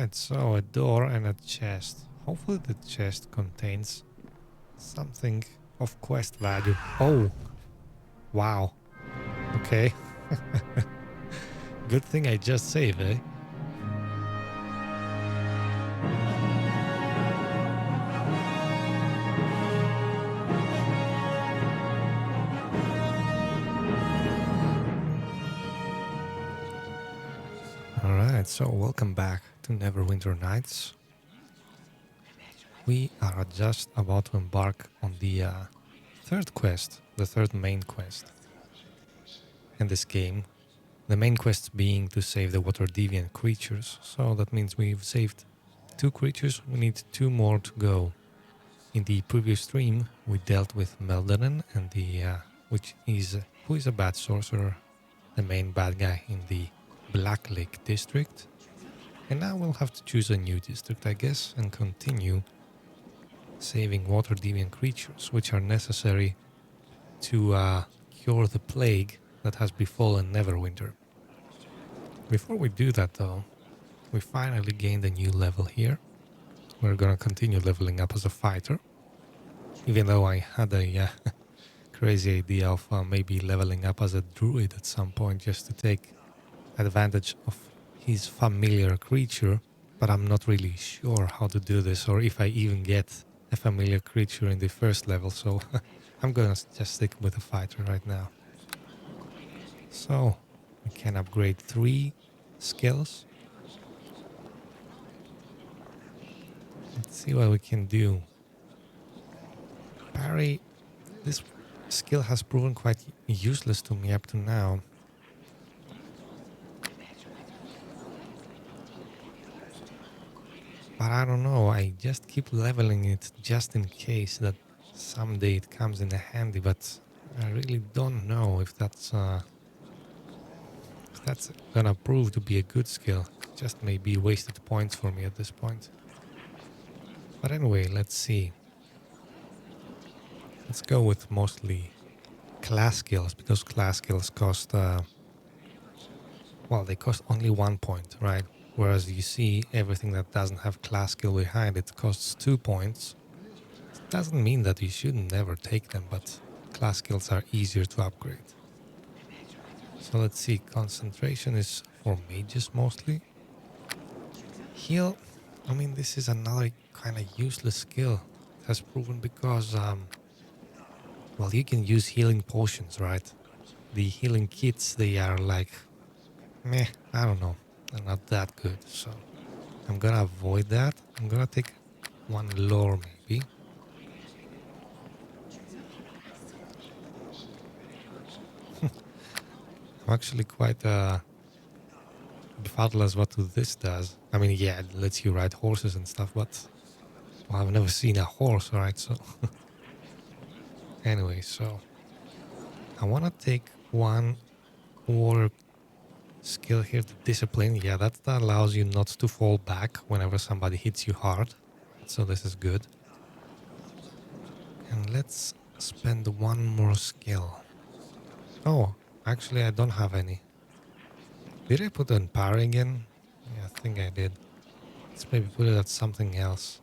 Alright, so a door and a chest. Hopefully the chest contains something of quest value. Oh! Wow. Okay. Good thing I just saved, eh? Alright, so welcome back to Neverwinter Nights. We are just about to embark on the third quest, the third main quest in this game. The main quest being to save the Waterdevian creatures, so that means we've saved 2 creatures, we need 2 more to go. In the previous stream, we dealt with Meldanen, and who is a bad sorcerer, the main bad guy in the Blacklake district. And now we'll have to choose a new district, I guess, and continue saving Waterdevian creatures, which are necessary to cure the plague that has befallen Neverwinter. Before we do that, though, we finally gained a new level here. We're gonna continue leveling up as a fighter, even though I had a crazy idea of maybe leveling up as a druid at some point just to take advantage of his familiar creature, but I'm not really sure how to do this or if I even get a familiar creature in the first level, so I'm gonna just stick with a fighter right now. So we can upgrade 3 skills. Let's see what we can do. Parry, this skill has proven quite useless to me up to now. But I don't know, I just keep leveling it just in case that someday it comes in handy, but I really don't know if that's gonna prove to be a good skill. Just maybe wasted points for me at this point. But anyway, let's see. Let's go with mostly class skills, because class skills cost, well, they cost only 1 point, right? Whereas you see everything that doesn't have class skill behind it costs 2 points. It doesn't mean that you should never take them, but class skills are easier to upgrade. So let's see, concentration is for mages mostly. Heal, I mean, this is another kind of useless skill. It has proven because, well, you can use healing potions, right? The healing kits, they are like, meh, I don't know. They're not that good, so I'm gonna avoid that. I'm gonna take 1 lore maybe. I'm actually quite befuddled as what this does. I mean, yeah, it lets you ride horses and stuff, but well, I've never seen a horse, right? So anyway, so I wanna take 1 warrior skill here, to discipline. Yeah, that allows you not to fall back whenever somebody hits you hard, so this is good. And let's spend 1 more skill. Oh, actually I don't have any. Did I put on parry again? Yeah, I think I did. Let's maybe put it at something else.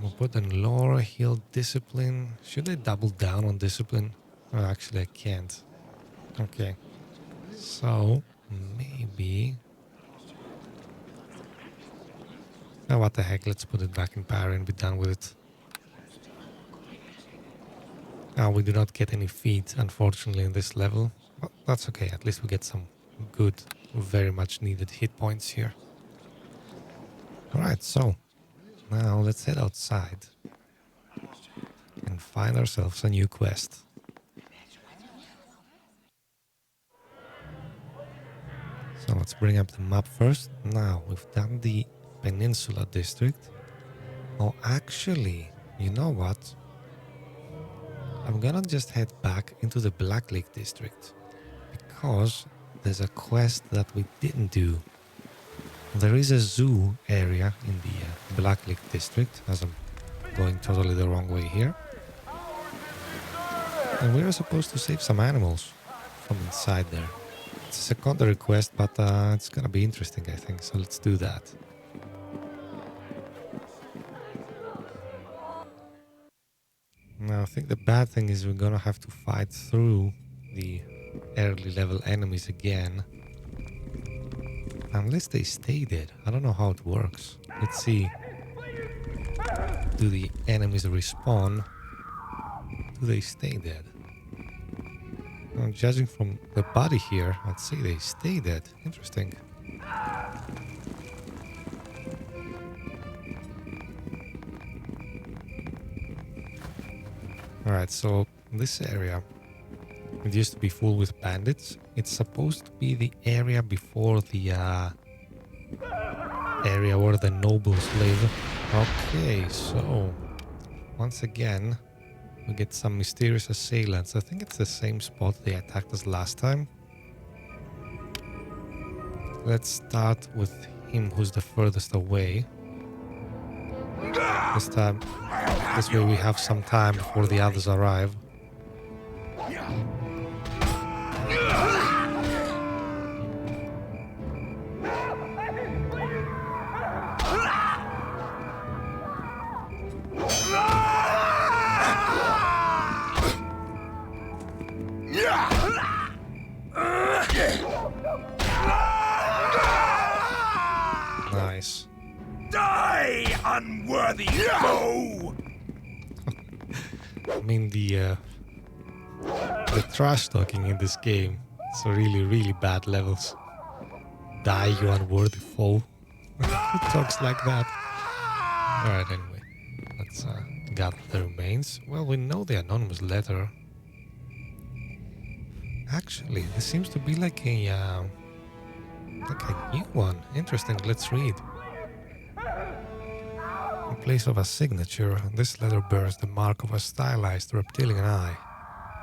We'll put in lore, heal, discipline. Should I double down on discipline? Oh, actually I can't. Okay, so maybe, oh, what the heck, let's put it back in parry and be done with it. Now we do not get any feat, unfortunately, in this level, but that's okay, at least we get some good, very much needed hit points here. Alright, so now let's head outside and find ourselves a new quest. So let's bring up the map first. Now, we've done the Peninsula District. Oh, actually, you know what? I'm gonna just head back into the Blacklake District, because there's a quest that we didn't do. There is a zoo area in the Blacklake District, as I'm going totally the wrong way here. And we are supposed to save some animals from inside there. It's a secondary quest, but it's gonna be interesting, I think. So let's do that. Now, I think the bad thing is we're gonna have to fight through the early level enemies again. Unless they stay dead. I don't know how it works. Let's see. Do the enemies respawn? Do they stay dead? Well, judging from the body here, I'd say they stay dead. Interesting. Alright, so this area, it used to be full with bandits. It's supposed to be the area before the area where the nobles live. Okay, so once again, we get some mysterious assailants. I think it's the same spot they attacked us last time. Let's start with him who's the furthest away. This way we have some time before the others arrive. Nice. Die, unworthy foe! I mean the trash talking in this game. It's really bad levels. Die, you unworthy foe. Who talks like that? Alright, anyway. Let's gather the remains. Well, we know the anonymous letter. Actually, this seems to be like a new one. Interesting, let's read. In place of a signature, this letter bears the mark of a stylized reptilian eye.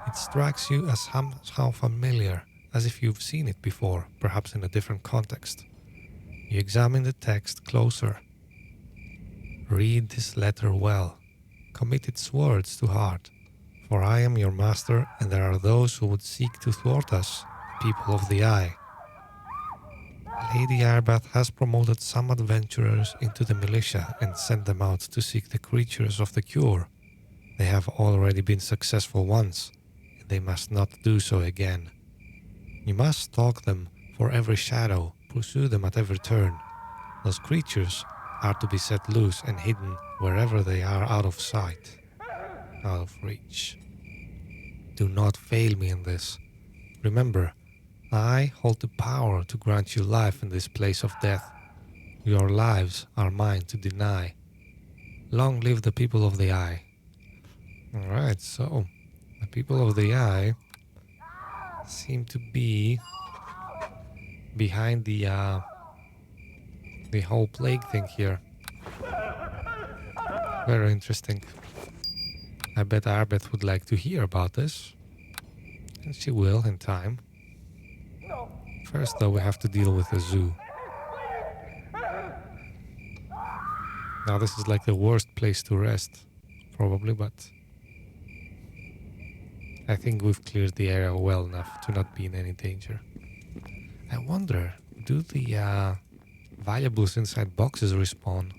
It strikes you as somehow familiar, as if you've seen it before, perhaps in a different context. You examine the text closer. Read this letter well. Commit its words to heart. For I am your master, and there are those who would seek to thwart us, the people of the Eye. Lady Arbath has promoted some adventurers into the militia and sent them out to seek the creatures of the cure. They have already been successful once, and they must not do so again. You must stalk them for every shadow, pursue them at every turn. Those creatures are to be set loose and hidden wherever they are out of sight, out of reach. Do not fail me in this. Remember, I hold the power to grant you life in this place of death. Your lives are mine to deny. Long live the people of the Eye. Alright, so the people of the Eye seem to be behind the whole plague thing here. Very interesting. I bet Arbeth would like to hear about this. And she will in time. First though, we have to deal with the zoo. Now this is like the worst place to rest, probably, but I think we've cleared the area well enough to not be in any danger. I wonder, do the valuables inside boxes respawn?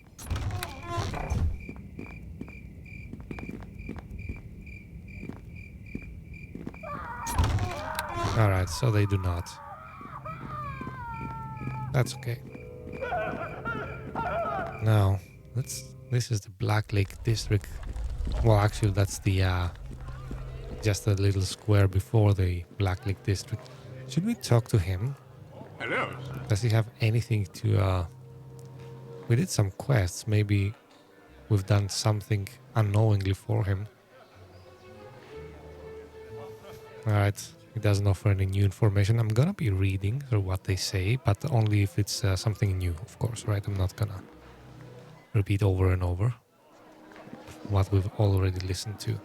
Alright, so they do not. That's okay. Now, this is the Blacklake district. Well, actually, that's the just a little square before the Blacklake district. Should we talk to him? Hello. Does he have anything to... We did some quests. Maybe we've done something unknowingly for him. Alright. It doesn't offer any new information. I'm gonna be reading through what they say, but only if it's something new, of course, right? I'm not gonna repeat over and over what we've already listened to.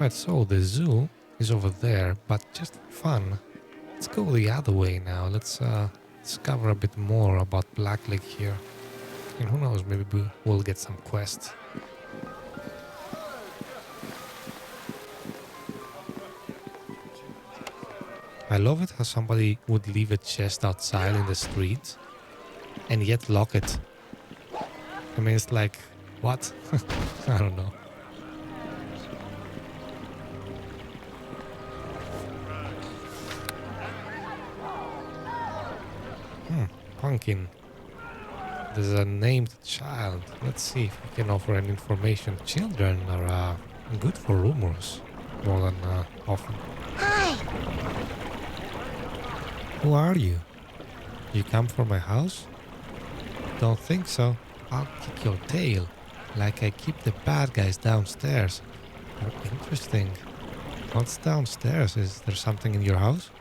Right, so the zoo is over there, but just for fun, let's go the other way now. Let's discover a bit more about Blacklake here. And who knows, maybe we'll get some quests. I love it how somebody would leave a chest outside in the street and yet lock it. I mean, it's like, what? I don't know. Pumpkin. There's a named child. Let's see if we can offer any information. Children are good for rumors more than often. Hi. Who are you? You come for my house? Don't think so. I'll kick your tail. Like I keep the bad guys downstairs. Oh, interesting. What's downstairs? Is there something in your house?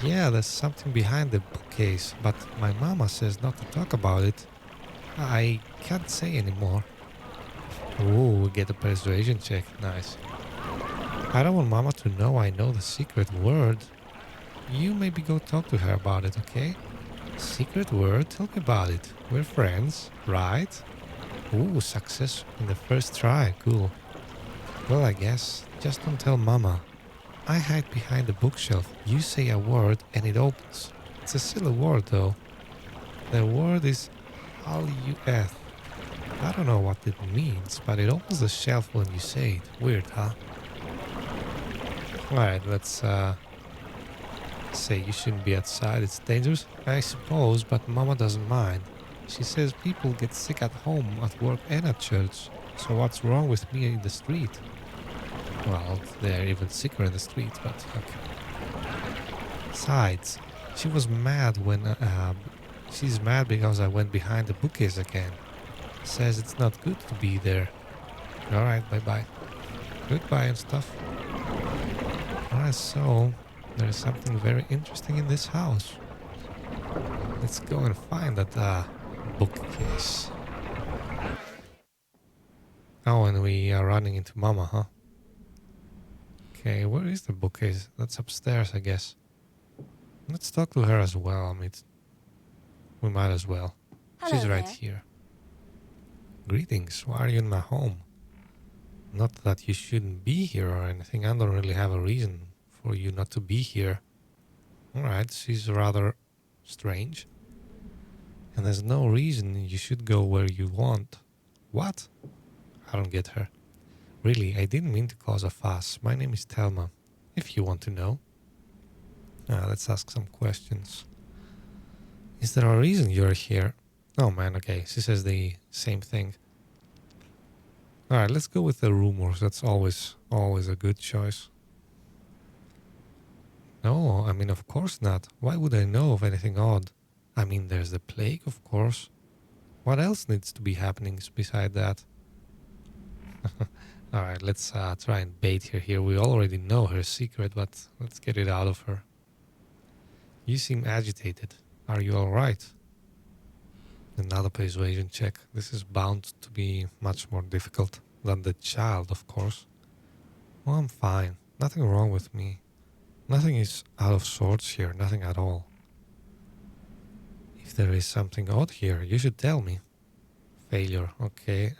Yeah, there's something behind the bookcase, but my mama says not to talk about it. I can't say anymore. Ooh, we get a persuasion check. Nice. I don't want mama to know I know the secret word. You maybe go talk to her about it, okay? Secret word? Tell me about it. We're friends, right? Ooh, success in the first try. Cool. Well, I guess. Just don't tell mama. I hide behind the bookshelf. You say a word and it opens. It's a silly word though. The word is Half. I don't know what it means, but it opens the shelf when you say it. Weird, huh? Alright, let's say you shouldn't be outside. It's dangerous, I suppose, but mama doesn't mind. She says people get sick at home, at work and at church. So what's wrong with me in the street? Well, they're even sicker in the street, but okay. Besides, she was mad when... she's mad because I went behind the bookcase again. Says it's not good to be there. Alright, bye-bye. Goodbye and stuff. Alright, so... there's something very interesting in this house. Let's go and find that bookcase. Oh, and we are running into mama, huh? Okay, where is the bookcase? That's upstairs, I guess. Let's talk to her as well. I mean, we might as well. Hello She's right there. here. Greetings. Why are you in my home? Not that you shouldn't be here or anything. I don't really have a reason for you not to be here. Alright, she's rather strange. And there's no reason you should go where you want. What? I don't get her. Really, I didn't mean to cause a fuss. My name is Thelma, if you want to know. Let's ask some questions. Is there a reason you're here? Oh man, okay, she says the same thing. Alright, let's go with the rumors. That's always a good choice. No, I mean, of course not. Why would I know of anything odd? I mean, there's the plague, of course. What else needs to be happening beside that? Alright, let's try and bait her here. We already know her secret, but let's get it out of her. You seem agitated. Are you alright? Another persuasion check. This is bound to be much more difficult than the child, of course. Well, I'm fine. Nothing wrong with me. Nothing is out of sorts here. Nothing at all. If there is something odd here, you should tell me. Failure. Okay,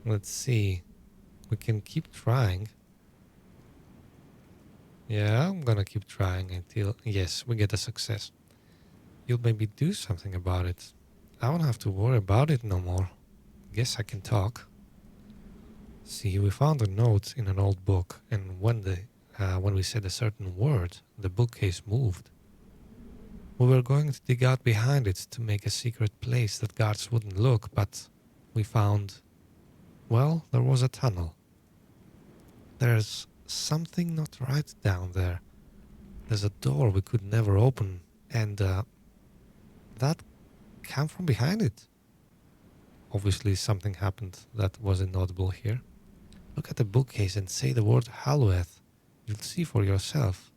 let's see. We can keep trying. Yeah, I'm gonna keep trying until... yes, we get a success. You'll maybe do something about it. I won't have to worry about it no more. Guess I can talk. See, we found a note in an old book, and when we said a certain word, the bookcase moved. We were going to dig out behind it to make a secret place that guards wouldn't look, but we found... well, there was a tunnel. There's something not right down there. There's a door we could never open, and that came from behind it. Obviously something happened that was inaudible here. Look at the bookcase and say the word Halweth. You'll see for yourself.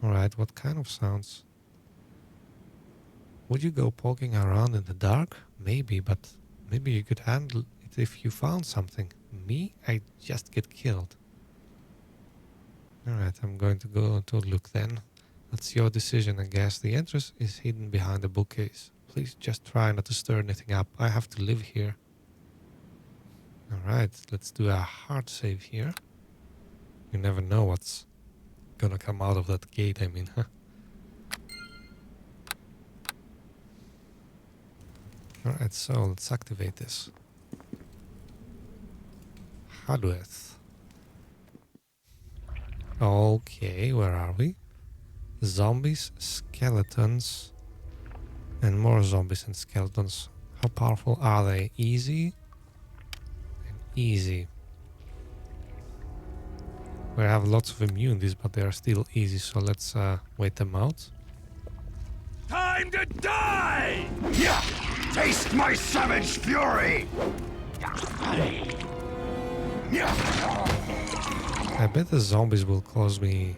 Alright, what kind of sounds? Would you go poking around in the dark? Maybe, but maybe you could handle it if you found something. Me? I'd just get killed. Alright, I'm going to go to look then. That's your decision, I guess. The entrance is hidden behind the bookcase. Please just try not to stir anything up. I have to live here. Alright, let's do a hard save here. You never know what's gonna come out of that gate, I mean, huh? Alright, so let's activate this. Hadweth. Okay, where are we? Zombies, skeletons, and more zombies and skeletons. How powerful are they? Easy and easy. We have lots of immunities, but they are still easy, so let's wait them out. Time to die! Yeah! Taste my savage fury! I bet the zombies will cause me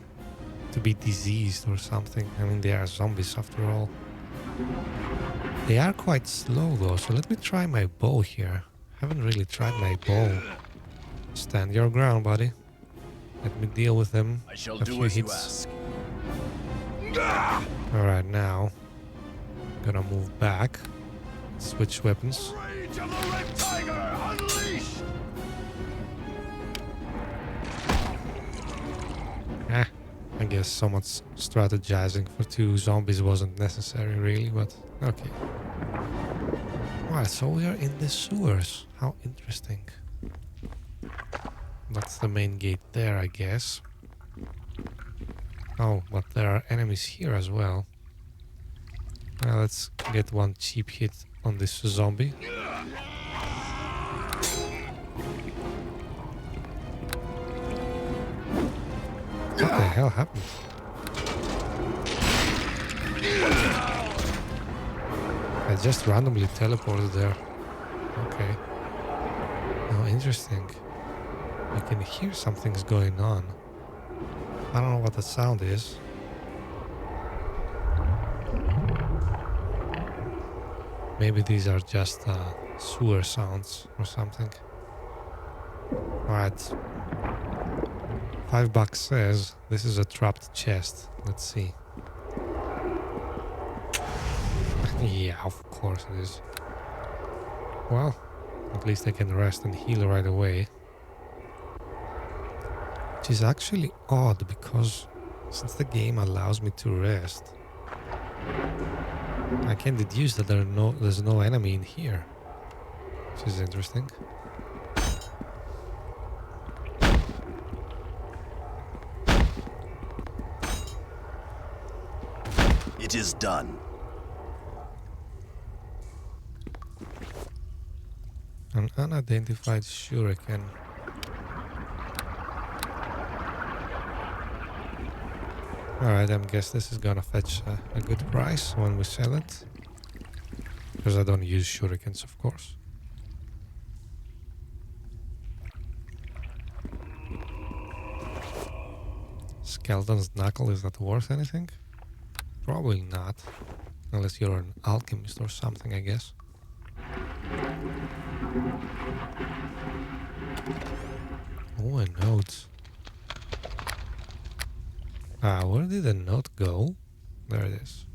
to be diseased or something. I mean, they are zombies after all. They are quite slow though, so let me try my bow here. Haven't really tried my bow. Stand your ground, buddy. Let me deal with them. I shall A do few as you hits. ask. Alright, now gonna move back. Switch weapons. Rage of the Red Tiger unleashed! I guess so much strategizing for 2 zombies wasn't necessary really, but okay. Alright, so we are in the sewers. How interesting. That's the main gate there, I guess. Oh, but there are enemies here as well. Well, let's get one cheap hit on this zombie. What the hell happened? I just randomly teleported there. Okay. Oh, interesting. I can hear something's going on. I don't know what the sound is. Maybe these are just sewer sounds or something. Alright. $5 says this is a trapped chest. Let's see. Yeah, of course it is. Well, at least I can rest and heal right away. Which is actually odd because since the game allows me to rest, I can deduce that there's no enemy in here. Which is interesting. It is done. An unidentified shuriken. Alright, I guess this is gonna fetch a good price when we sell it. Because I don't use shurikens, of course. Skeleton's knuckle, is that worth anything? Probably not. Unless you're an alchemist or something, I guess. Oh, a note. Where did the note go? There it is.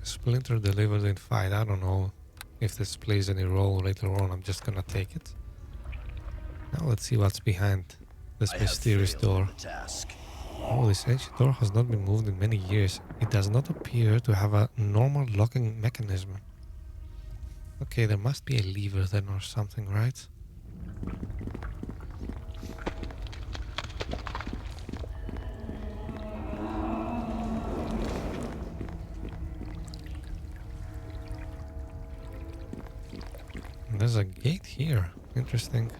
A splinter delivered in fight. I don't know if this plays any role later on. I'm just gonna take it. Now let's see what's behind this I mysterious have failed door. in the task. Oh, this ancient door has not been moved in many years. It does not appear to have a normal locking mechanism. Okay, there must be a lever then or something, right? There's a gate here. Interesting.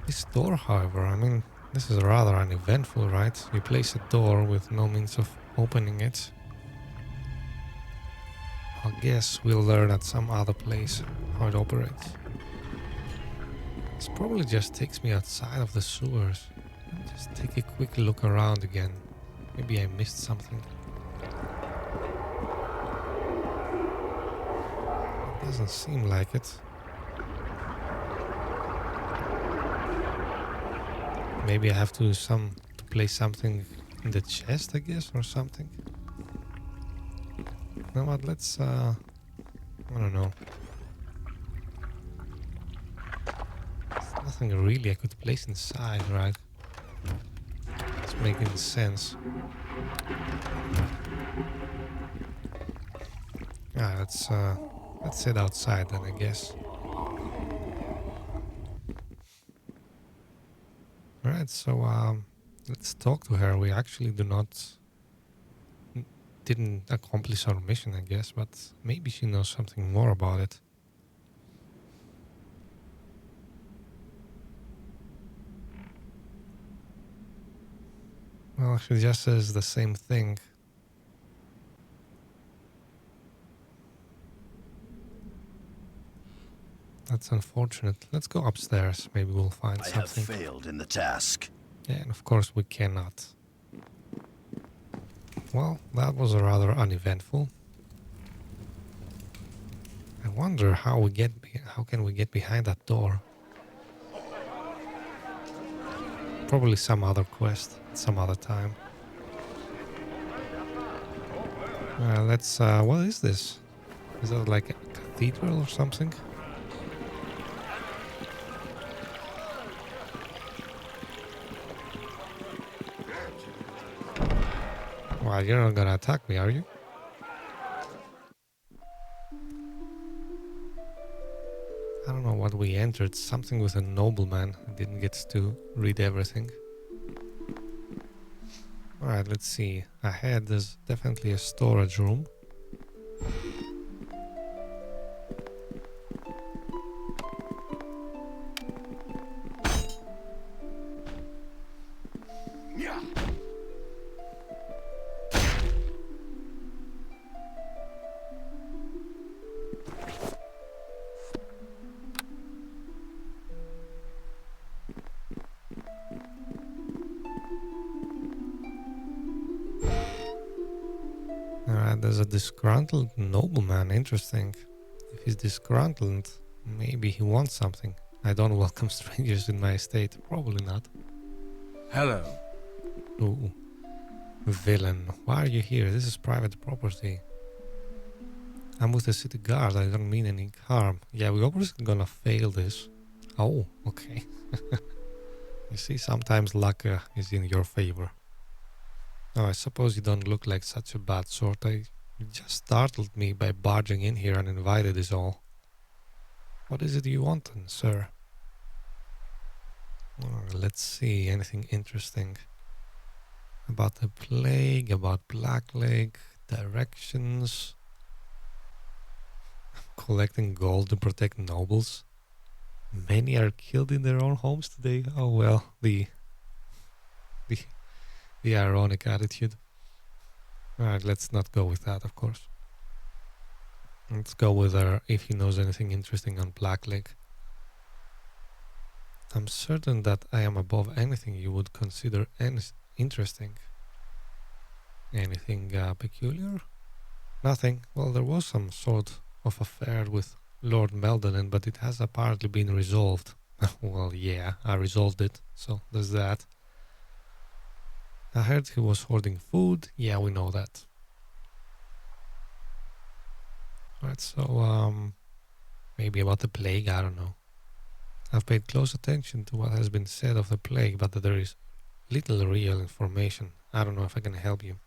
This door, however, I mean, this is rather uneventful, right? You place a door with no means of opening it. I guess we'll learn at some other place how it operates. This probably just takes me outside of the sewers. I'll just take a quick look around again. Maybe I missed something. It doesn't seem like it. Maybe I have to place something in the chest, I guess, or something. You know what, let's I don't know. There's nothing really I could place inside, right? It's making sense. Ah, let's head outside then, I guess. Alright, so let's talk to her. We actually didn't accomplish our mission, I guess, but maybe she knows something more about it. Well, she just says the same thing. That's unfortunate. Let's go upstairs. Maybe we'll find I have something. failed in the task. Yeah, and of course we cannot. Well, that was rather uneventful. I wonder how can we get behind that door? Probably some other quest, some other time. What is this? Is that like a cathedral or something? Well, you're not gonna attack me, are you? I don't know what we entered. Something with a nobleman. I didn't get to read everything. Alright, let's see. Ahead there's definitely a storage room. Alright, there's a disgruntled nobleman. Interesting. If he's disgruntled, maybe he wants something. I don't welcome strangers in my estate. Probably not. Hello. Ooh. Villain. Why are you here? This is private property. I'm with the city guard. I don't mean any harm. Yeah, we're obviously gonna fail this. Oh, okay. You see, sometimes luck is in your favor. Oh, I suppose you don't look like such a bad sort. You just startled me by barging in here uninvited is all. What is it you want then, sir? Let's see, anything interesting about the plague, about Blacklake, directions. Collecting gold to protect nobles. Many are killed in their own homes today. Oh well, the ironic attitude. Alright, let's not go with that, of course. Let's go with if he knows anything interesting on Blacklake. I'm certain that I am above anything you would consider interesting. Anything peculiar? Nothing. Well, there was some sort of affair with Lord Meldonen, but it has apparently been resolved. Well, yeah, I resolved it, so there's that. I heard he was hoarding food. Yeah, we know that. Right, so, maybe about the plague, I don't know. I've paid close attention to what has been said of the plague, but there is little real information. I don't know if I can help you.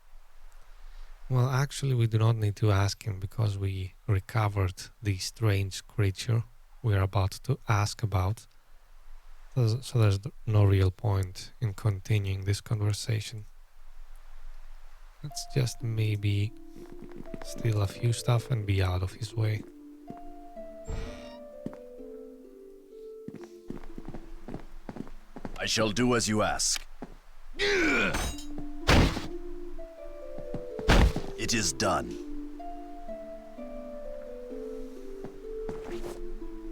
Well, actually, we do not need to ask him because we recovered the strange creature we are about to ask about. So there's no real point in continuing this conversation. Let's just maybe steal a few stuff and be out of his way. I shall do as you ask. It is done.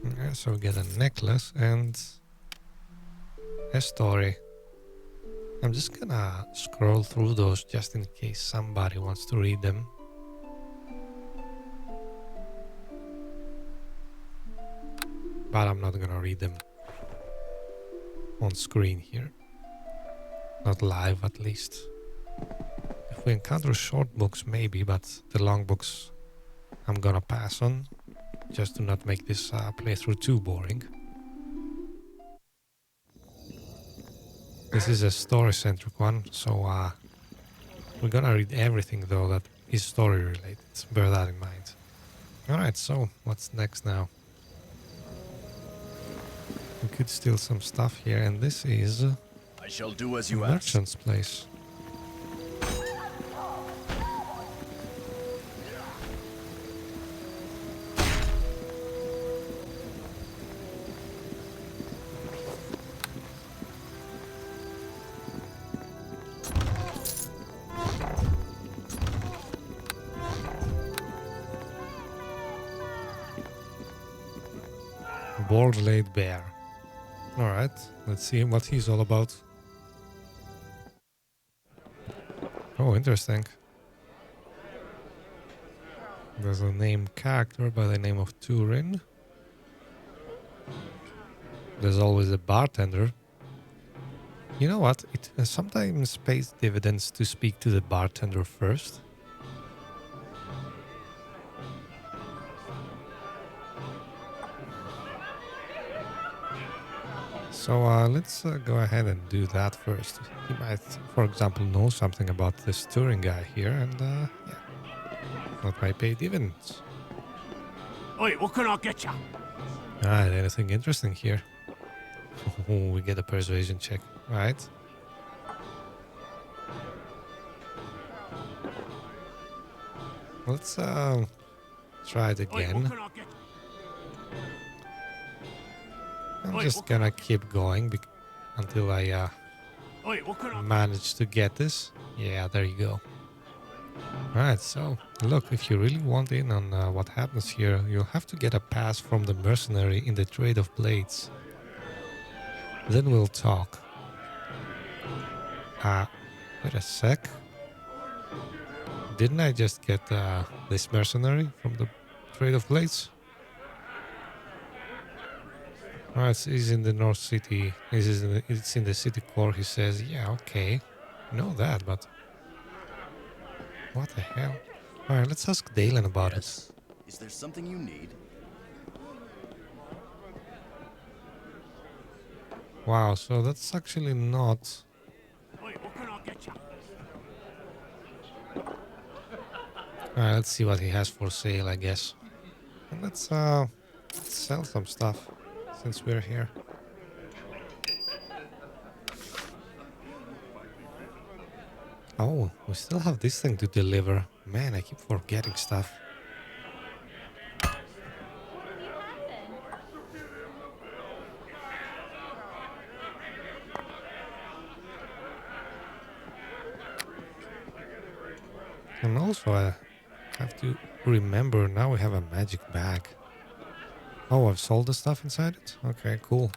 Okay, so we get a necklace and a story. I'm just gonna scroll through those just in case somebody wants to read them. But I'm not gonna read them on screen here. Not live, at least. If we encounter short books, maybe, but the long books I'm gonna pass on, just to not make this playthrough too boring. This is a story-centric one, so we're gonna read everything though that is story-related. Bear that in mind. Alright, so what's next now? We could steal some stuff here, and this is I shall do as the you ask. merchant's place. Board-laid bear. Alright, let's see what he's all about. Oh, interesting. There's a named character by the name of Turin. There's always a bartender. You know what? It sometimes pays dividends to speak to the bartender first. So let's go ahead and do that first. He might, for example, know something about this touring guy here, and yeah, that might pay dividends. Oi, what can I get ya? Alright, anything interesting here? We get a persuasion check. Alright. Let's try it Oi, what again. can I get? I'm Oi, just what can gonna keep going until I Oi, what can I manage to get this. Yeah, there you go. Alright, so look, if you really want in on what happens here, you'll have to get a pass from the mercenary in the trade of blades. Then we'll talk. Wait a sec. Didn't I just get this mercenary from the trade of blades? Alright, so he's in the North City. It's in the city core, he says. Yeah, okay. Know that, but... what the hell? Alright, let's ask Dalen about it. Yes. Is there something you need? Wow, so that's actually not... Oi, what can I get ya? Alright, let's see what he has for sale, I guess. And let's sell some stuff, since we're here. Oh, we still have this thing to deliver. Man, I keep forgetting stuff. And also, I have to remember, now we have a magic bag. Oh, I've sold the stuff inside it? Okay, cool.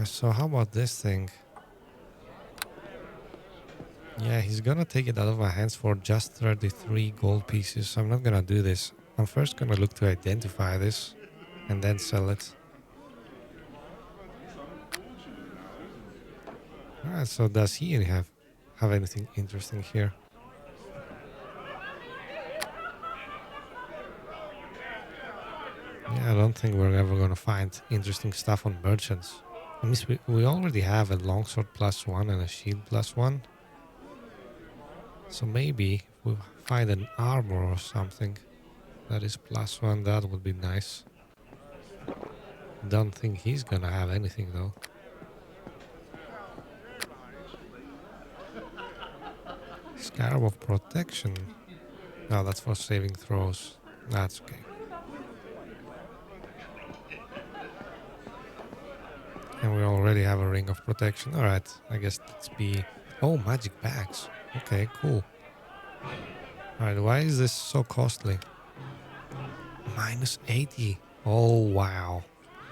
So how about this thing? Yeah, he's gonna take it out of my hands for just 33 gold pieces. So I'm not gonna do this. I'm first gonna look to identify this and then sell it. Alright, so does he have anything interesting here? Yeah, I don't think we're ever gonna find interesting stuff on merchants. I mean, we already have a longsword +1 and a shield +1. So maybe if we find an armor or something that is +1, that would be nice. Don't think he's gonna have anything though. Scarab of Protection. No, that's for saving throws. That's okay. And we already have a Ring of Protection. Alright, I guess let's be... oh, magic bags. Okay, cool. Alright, why is this so costly? -80. Oh, wow.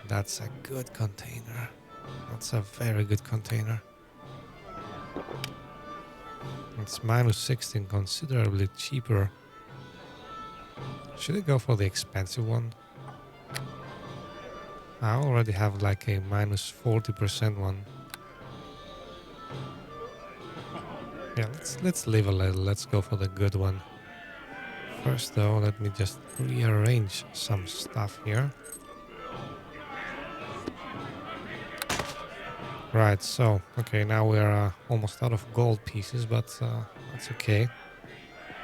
That's a good container. That's a very good container. It's -16, considerably cheaper. Should I go for the expensive one? I already have like a -40% one. Yeah, let's live a little. Let's go for the good one. First though, let me just rearrange some stuff here. Right, so, okay, now we're almost out of gold pieces, but that's okay.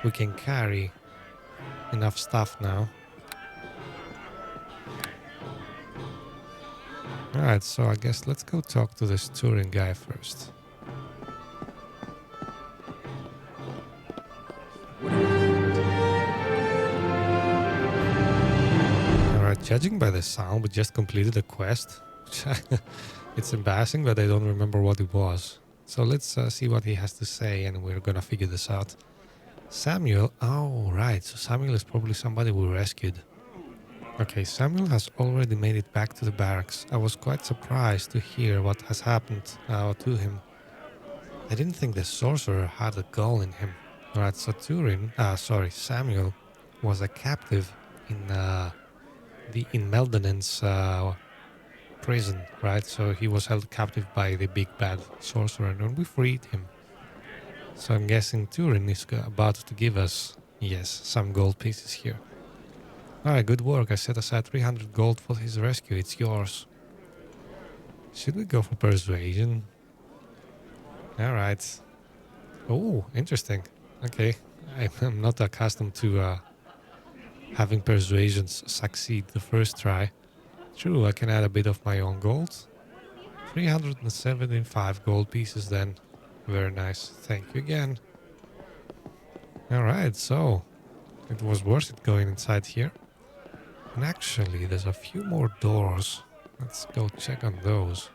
We can carry enough stuff now. Alright, so I guess let's go talk to this Turin guy first. Alright, judging by the sound, we just completed a quest. It's embarrassing, but I don't remember what it was. So let's see what he has to say, and we're gonna figure this out. Samuel, oh right, so Samuel is probably somebody we rescued. Okay, Samuel has already made it back to the barracks. I was quite surprised to hear what has happened to him. I didn't think the sorcerer had a goal in him. Alright, so Samuel was a captive in Meldenen's prison, right? So he was held captive by the big bad sorcerer, and we freed him. So I'm guessing Turin is about to give us, yes, some gold pieces here. Alright, good work. I set aside 300 gold for his rescue. It's yours. Should we go for persuasion? Alright. Oh, interesting. Okay. I'm not accustomed to having persuasions succeed the first try. True, I can add a bit of my own gold. 375 gold pieces then. Very nice. Thank you again. Alright, so it was worth it going inside here. And actually, there's a few more doors. Let's go check on those.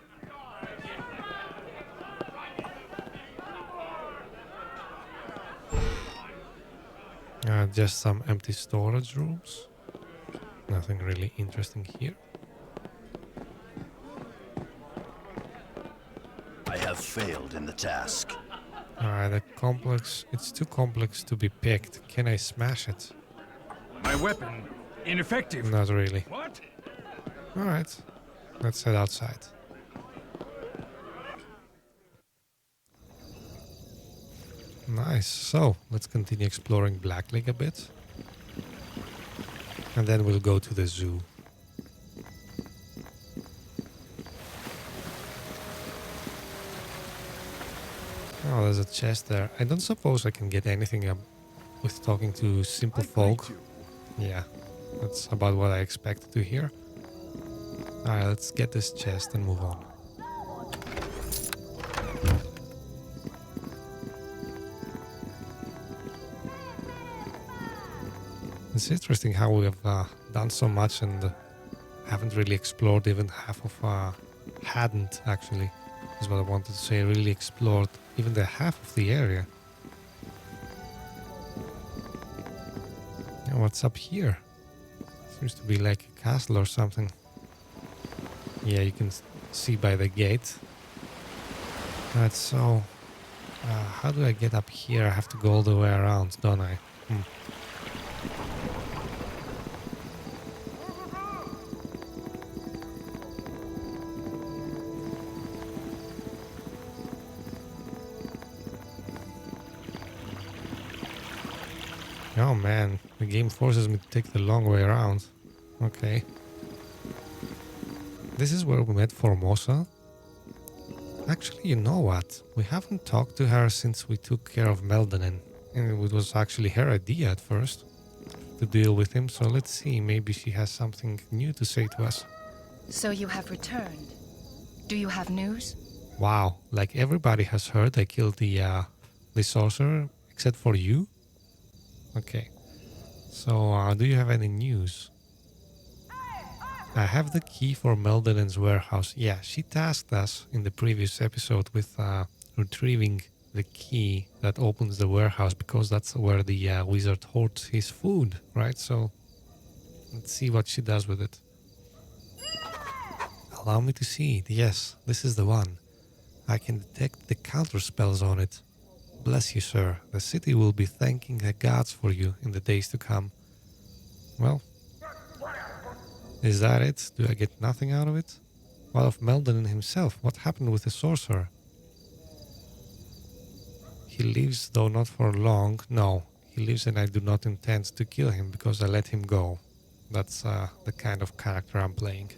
Just some empty storage rooms. Nothing really interesting here. I have failed in the task. Alright, the complex. It's too complex to be picked. Can I smash it? My weapon, ineffective. Not really. What? Alright, let's head outside. Nice, so let's continue exploring Blacklake a bit. And then we'll go to the zoo. Oh, there's a chest there. I don't suppose I can get anything with talking to simple folk. Yeah, that's about what I expected to hear. Alright, let's get this chest and move on. It's interesting how we have done so much and haven't really explored even half of... hadn't, actually, is what I wanted to say. Really explored even the half of the area. And what's up here? Seems to be like a castle or something. Yeah, you can see by the gate. Right, so... how do I get up here? I have to go all the way around, don't I? Oh man, the game forces me to take the long way around. Okay. This is where we met Formosa. Actually, you know what? We haven't talked to her since we took care of Meldenen. And it was actually her idea at first to deal with him. So let's see, maybe she has something new to say to us. So you have returned. Do you have news? Wow, like everybody has heard I killed the sorcerer except for you? Okay, so do you have any news? I have the key for Meldenen's warehouse. Yeah, she tasked us in the previous episode with retrieving the key that opens the warehouse, because that's where the wizard hoards his food, right? So let's see what she does with it. Allow me to see it. Yes, this is the one. I can detect the counter spells on it. Bless you, sir. The city will be thanking the gods for you in the days to come. Well, is that it? Do I get nothing out of it? What of Meldenen himself? What happened with the sorcerer? He lives, though not for long. No, he lives, and I do not intend to kill him because I let him go. That's the kind of character I'm playing.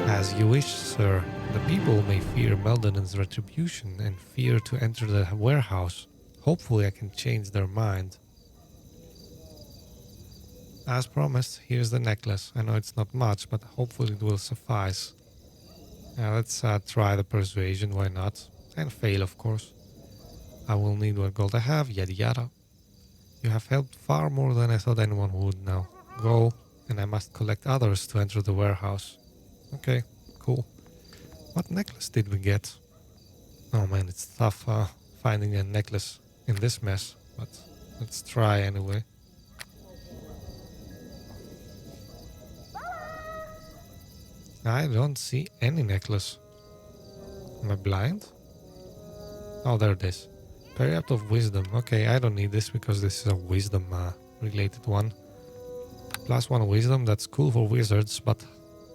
As you wish, sir. The people may fear Meldenon's retribution and fear to enter the warehouse. Hopefully I can change their mind. As promised, here's the necklace. I know it's not much, but hopefully it will suffice. Let's try the persuasion, why not? And fail, of course. I will need what gold I have, yada yada. You have helped far more than I thought anyone would now. Go, and I must collect others to enter the warehouse. Okay, cool. What necklace did we get? Oh man, it's tough finding a necklace in this mess, but let's try anyway. I don't see any necklace. Am I blind? Oh, there it is. Period of Wisdom. Okay, I don't need this because this is a wisdom related one. +1 wisdom, that's cool for wizards, but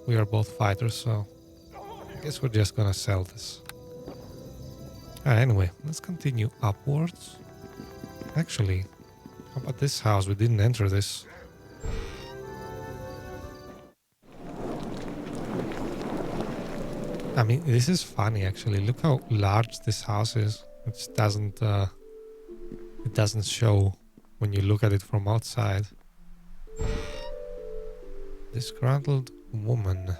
we are both fighters, so I guess we're just gonna sell this. Anyway, let's continue upwards. Actually, how about this house? We didn't enter this. I mean, this is funny actually. Look how large this house is. It doesn't show when you look at it from outside. Disgruntled woman.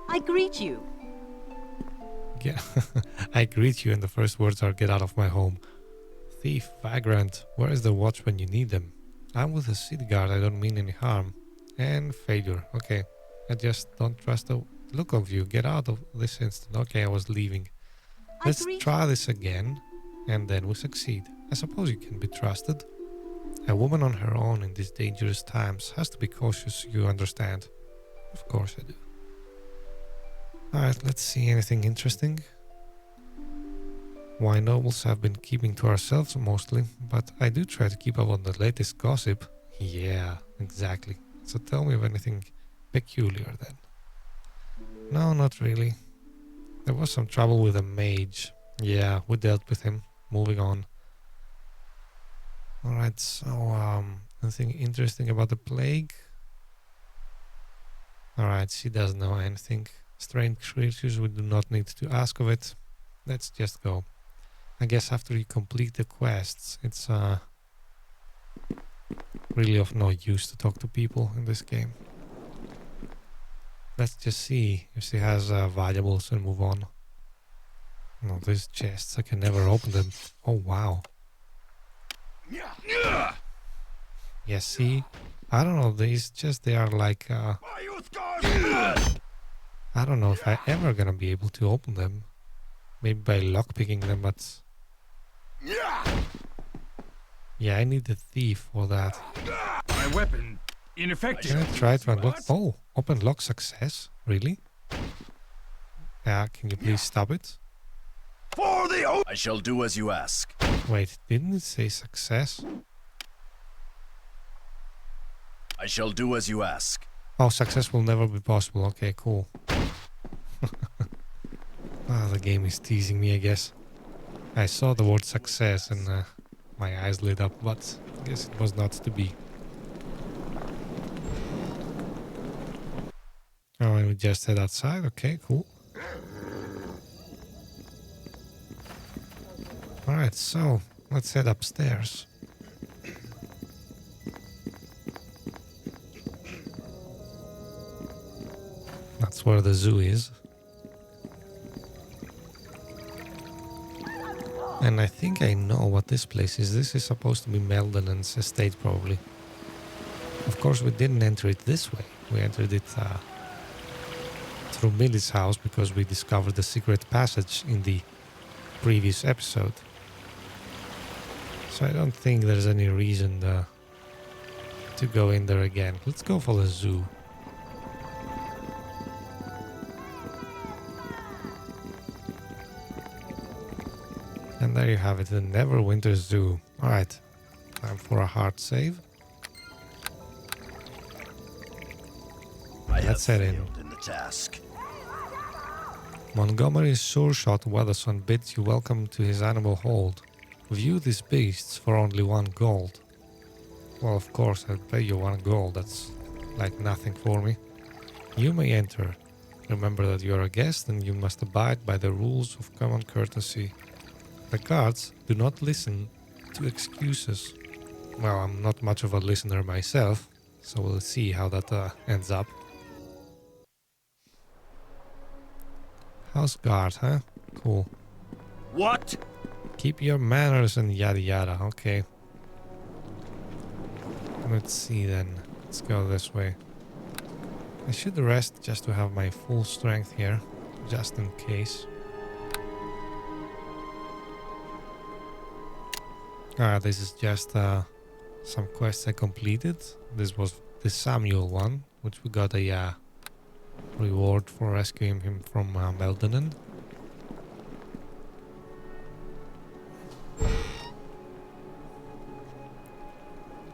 I greet you. Yeah, I greet you, and the first words are "get out of my home." Thief, vagrant, where is the watch when you need them? I'm with the city guard. I don't mean any harm. And failure. Okay, I just don't trust the look of you. Get out of this instant. Okay, I was leaving. Let's try this again, and then we succeed. I suppose you can be trusted. A woman on her own in these dangerous times has to be cautious, you understand. Of course I do. Alright, let's see anything interesting. Why nobles have been keeping to ourselves mostly, but I do try to keep up on the latest gossip. Yeah, exactly. So tell me of anything peculiar then. No, not really. There was some trouble with a mage. Yeah, we dealt with him. Moving on. Alright, so anything interesting about the plague? Alright, she doesn't know anything. Strange creatures, we do not need to ask of it. Let's just go. I guess after you complete the quests, it's really of no use to talk to people in this game. Let's just see if she has valuables and move on. No, these chests, I can never open them. Oh, wow. Yeah, see? I don't know, these chests, they are like... I don't know if I'm ever gonna be able to open them. Maybe by lockpicking them, but... Yeah, I need the thief for that. My weapon ineffective. Can I try to unlock? Oh, open lock success. Really? Yeah, can you please stop it? For the oath! I shall do as you ask. Wait, didn't it say success? I shall do as you ask. Oh, success will never be possible. Okay, cool. The game is teasing me, I guess. I saw the word success and my eyes lit up, but I guess it was not to be. Oh, and we just head outside. Okay, cool. Alright, so let's head upstairs. That's where the zoo is. And I think I know what this place is. This is supposed to be Meldenon's estate, probably. Of course, we didn't enter it this way. We entered it through Millie's house because we discovered the secret passage in the previous episode. So I don't think there's any reason to go in there again. Let's go for the zoo. And there you have it, the Neverwinter Zoo. Alright, time for a hard save. Let's head in. The task. Montgomery's sure-shot Weatherson bids you welcome to his animal hold. View these beasts for only 1 gold. Well, of course, I'll pay you 1 gold. That's like nothing for me. You may enter. Remember that you are a guest and you must abide by the rules of common courtesy. The guards do not listen to excuses. Well, I'm not much of a listener myself, so we'll see how that ends up. House guard, huh? Cool. What? Keep your manners and yada yada. Okay. Let's see then. Let's go this way. I should rest just to have my full strength here, just in case. This is just some quests I completed. This was the Samuel one, which we got a reward for rescuing him from Meldonen.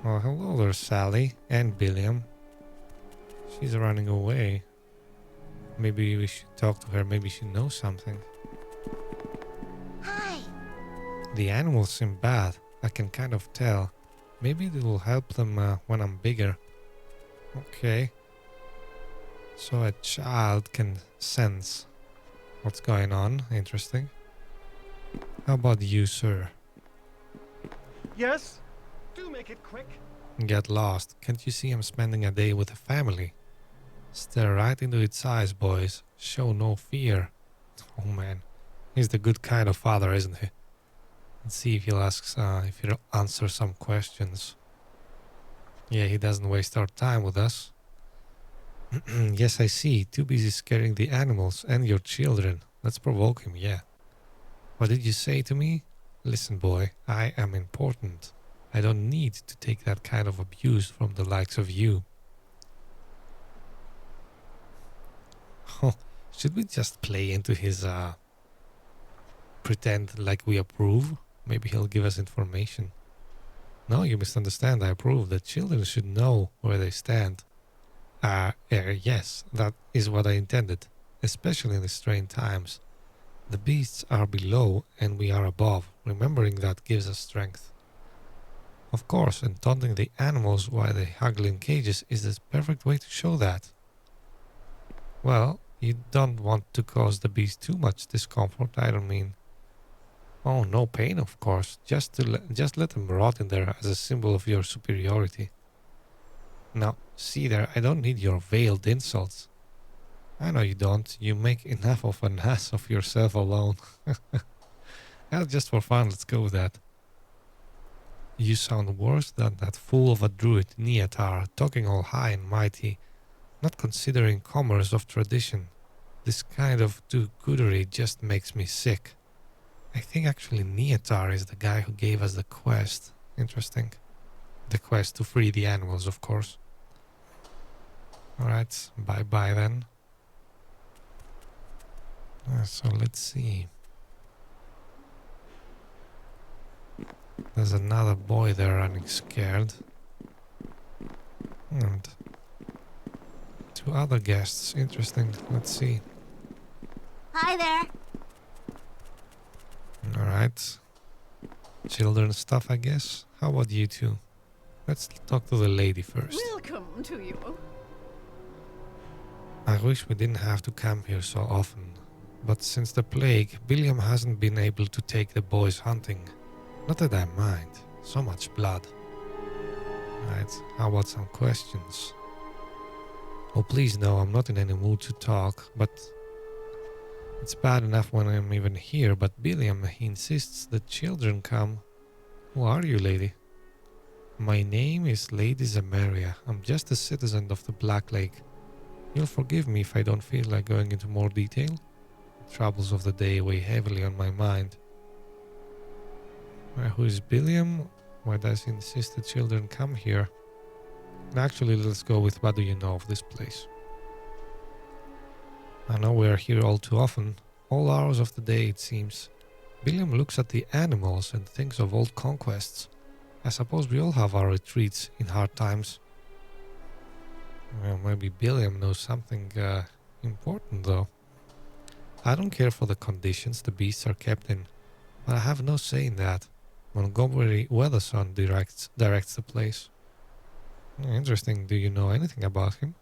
Oh, hello there, Sally and Billiam. She's running away. Maybe we should talk to her. Maybe she knows something. Hi. The animals seem bad. I can kind of tell. Maybe it will help them when I'm bigger. Okay. So a child can sense what's going on. Interesting. How about you, sir? Yes? Do make it quick. Get lost. Can't you see I'm spending a day with a family? Stare right into its eyes, boys. Show no fear. Oh man, he's the good kind of father, isn't he? Let's see if if he'll answer some questions. Yeah, he doesn't waste our time with us. Yes, I see. Too busy scaring the animals and your children. Let's provoke him, yeah. What did you say to me? Listen, boy, I am important. I don't need to take that kind of abuse from the likes of you. Oh, should we just play into his pretend like we approve? Maybe he'll give us information. No, you misunderstand. I approve. The children should know where they stand. Yes, that is what I intended, especially in the strange times. The beasts are below and we are above. Remembering that gives us strength. Of course, and taunting the animals while they huggle in cages is the perfect way to show that. Well, you don't want to cause the beast too much discomfort, I don't mean. Oh, no pain, of course. Just let them rot in there as a symbol of your superiority. Now, see there, I don't need your veiled insults. I know you don't. You make enough of an ass of yourself alone. Well, just for fun, let's go with that. You sound worse than that fool of a druid, Neatar, talking all high and mighty, not considering commerce of tradition. This kind of do-goodery just makes me sick. I think actually Neatar is the guy who gave us the quest. Interesting. The quest to free the animals, of course. Alright, bye-bye then. So let's see. There's another boy there running scared. And two other guests. Interesting. Let's see. Hi there. Alright. Children stuff, I guess. How about you two? Let's talk to the lady first. Welcome to you. I wish we didn't have to camp here so often. But since the plague, William hasn't been able to take the boys hunting. Not that I mind. So much blood. Right, how about some questions? Oh, please no, I'm not in any mood to talk, but it's bad enough when I'm even here, but William, he insists the children come. Who are you, lady? My name is Lady Zamaria. I'm just a citizen of the Blacklake. You'll forgive me if I don't feel like going into more detail. The troubles of the day weigh heavily on my mind. Who is William? Why does he insist the children come here? Actually, let's go with what do you know of this place. I know we are here all too often, all hours of the day it seems. William looks at the animals and thinks of old conquests. I suppose we all have our retreats in hard times. Well, maybe William knows something important though. I don't care for the conditions the beasts are kept in, but I have no say in that. Montgomery Weatherson directs the place. Interesting. Do you know anything about him?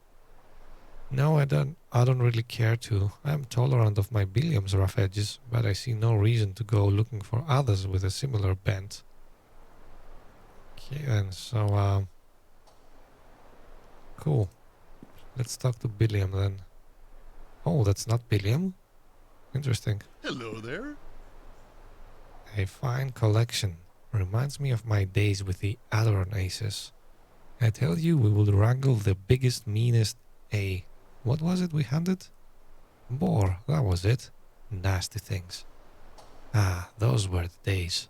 No, I don't really care to. I am tolerant of my Billiam's rough edges, but I see no reason to go looking for others with a similar bent. Okay, then, so, cool. Let's talk to Billiam then. Oh, that's not Billiam? Interesting. Hello there. A fine collection. Reminds me of my days with the Adoran Aces. I tell you, we would wrangle the biggest, meanest what was it we hunted? Boar, that was it. Nasty things. Ah, those were the days.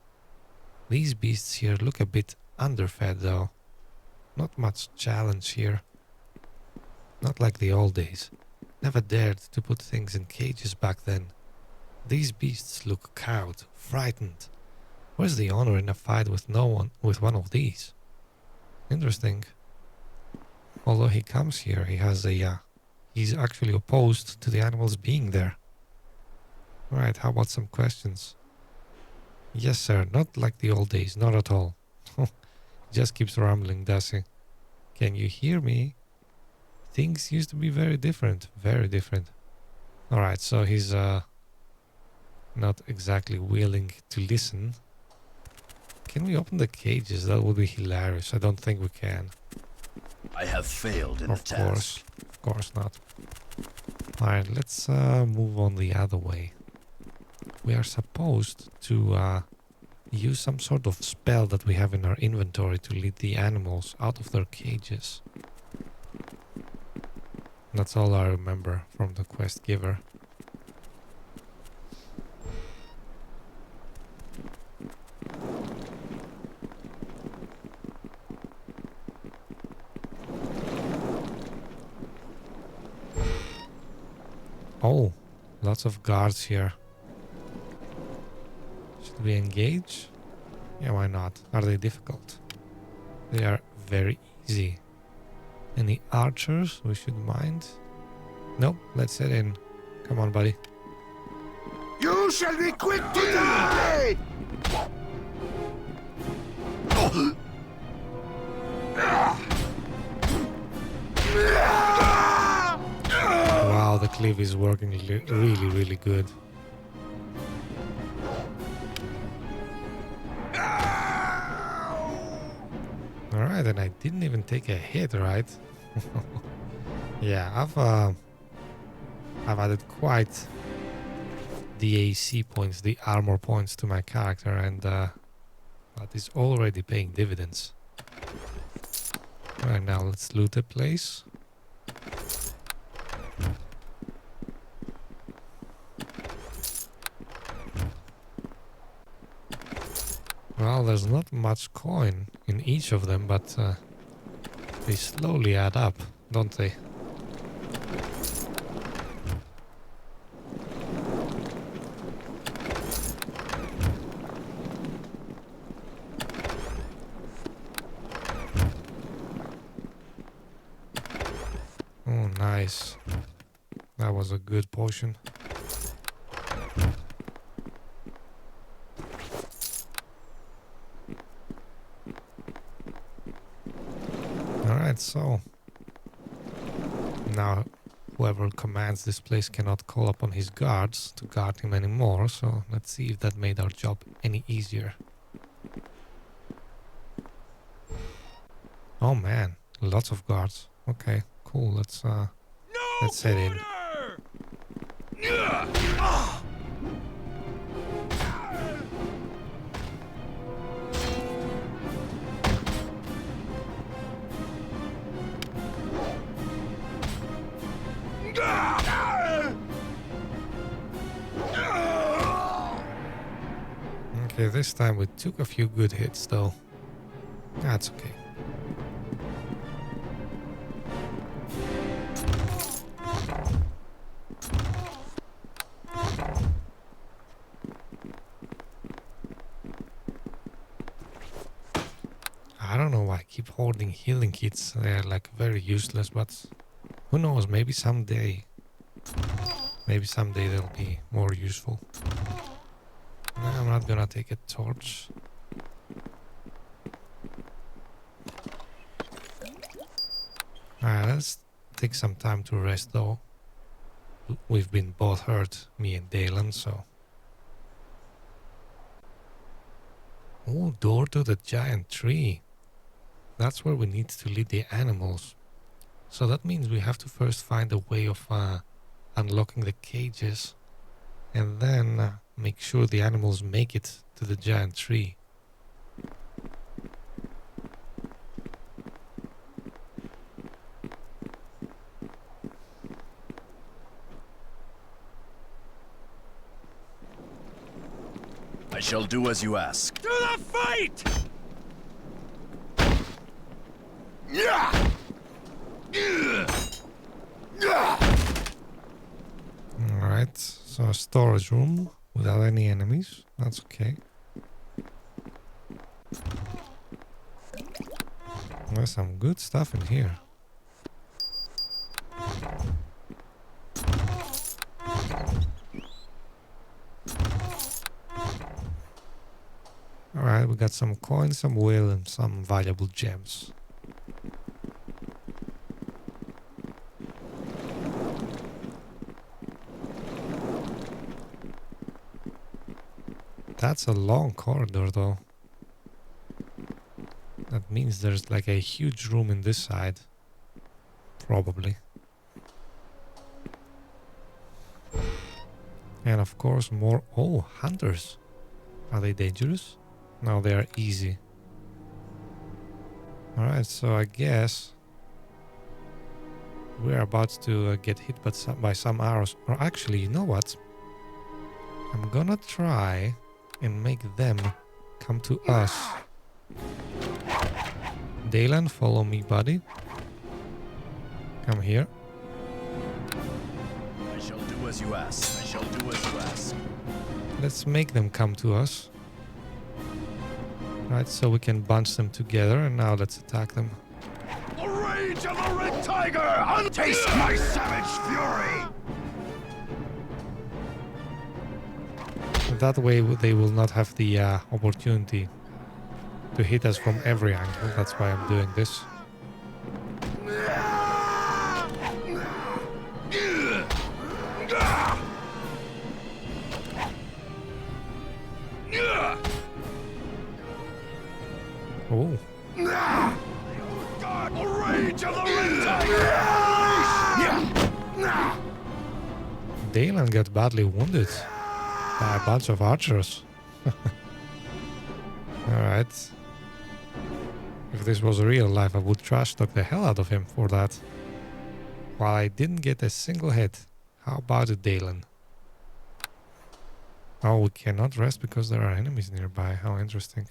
These beasts here look a bit underfed though. Not much challenge here. Not like the old days. Never dared to put things in cages back then. These beasts look cowed, frightened. Where's the honor in a fight with one of these? Interesting. Although he comes here, he has a he's actually opposed to the animals being there. Right, how about some questions? Yes, sir, not like the old days, not at all. He just keeps rambling, does he? Can you hear me? Things used to be very different, very different. Alright, so he's not exactly willing to listen. Can we open the cages? That would be hilarious. I don't think we can. I have failed in the task. Of course not. Alright, let's move on the other way. We are supposed to use some sort of spell that we have in our inventory to lead the animals out of their cages. That's all I remember from the quest giver. Oh, lots of guards here. Should we engage? Yeah, why not? Are they difficult? They are very easy. Any archers we should mind? Nope, let's head in. Come on, buddy. You shall be quick to die! Wow, the cleave is working really, really good. Alright, and I didn't even take a hit, right? Yeah, I've added quite the AC points, the armor points to my character, and that is already paying dividends. Alright, now let's loot the place. Well, there's not much coin in each of them, but they slowly add up, don't they? Oh, nice. That was a good potion. Alright, so now whoever commands this place cannot call upon his guards to guard him anymore, so let's see if that made our job any easier. Oh man, lots of guards. Okay, cool, let's head in. Okay, this time we took a few good hits though. That's okay. I don't know why I keep hoarding healing kits. They're like very useless, but who knows, maybe someday they'll be more useful. I'm not gonna take a torch. Alright, let's take some time to rest though. We've been both hurt, me and Dalen, so... Oh, door to the giant tree. That's where we need to lead the animals. So that means we have to first find a way of unlocking the cages. And then make sure the animals make it to the giant tree. I shall do as you ask. To the fight! Yeah! Alright, so a storage room without any enemies. That's okay. There's some good stuff in here. Alright, we got some coins, some will, and some valuable gems. That's a long corridor though. That means there's like a huge room in this side. Probably. And of course more... Oh, hunters. Are they dangerous? No, they are easy. Alright, so I guess we're about to get hit by some arrows. Or actually, you know what? I'm gonna try and make them come to us. Dalen, follow me, buddy. Come here. I shall do as you ask. I shall do as you ask. Let's make them come to us. Right, so we can bunch them together, and now let's attack them. The rage of the red tiger! Untaste my savage fury! That way they will not have the opportunity to hit us from every angle. That's why I'm doing this. Oh. The rage of the red tiger! Dalen got badly wounded by a bunch of archers. Alright. If this was real life, I would trash talk the hell out of him for that. While I didn't get a single hit. How about it, Dalen? Oh, we cannot rest because there are enemies nearby. How interesting.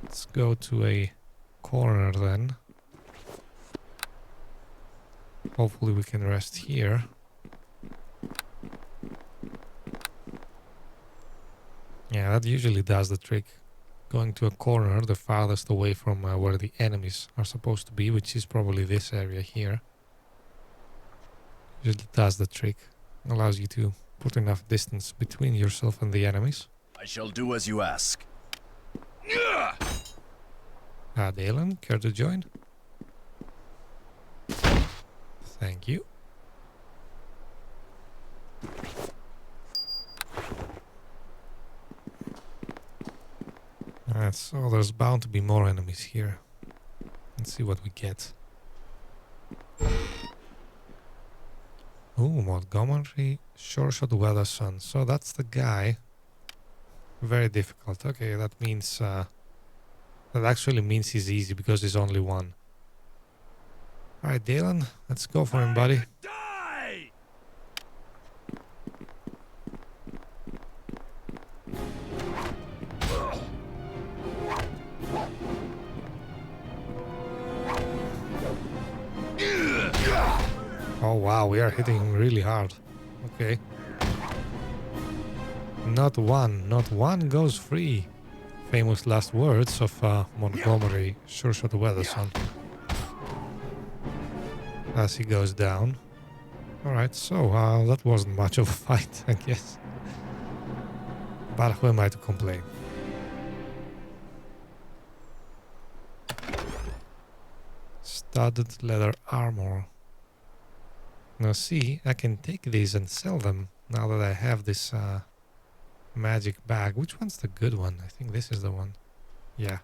Let's go to a corner then. Hopefully we can rest here. Yeah, that usually does the trick. Going to a corner the farthest away from where the enemies are supposed to be, which is probably this area here. Usually does the trick. Allows you to put enough distance between yourself and the enemies. I shall do as you ask. Dalen, care to join? Thank you. Alright, so there's bound to be more enemies here. Let's see what we get. Ooh, Montgomery, Sure Shot Weather Sun. So that's the guy. Very difficult. Okay, that means... that actually means he's easy because he's only one. Alright, Dalen, let's go for him, buddy. Die! Oh wow, we are hitting him really hard. Okay. Not one goes free. Famous last words of Montgomery, Sure Shot Weather Sun. As he goes down. Alright, so that wasn't much of a fight, I guess. But who am I to complain? Studded leather armor. Now see, I can take these and sell them now that I have this magic bag. Which one's the good one? I think this is the one. Yeah.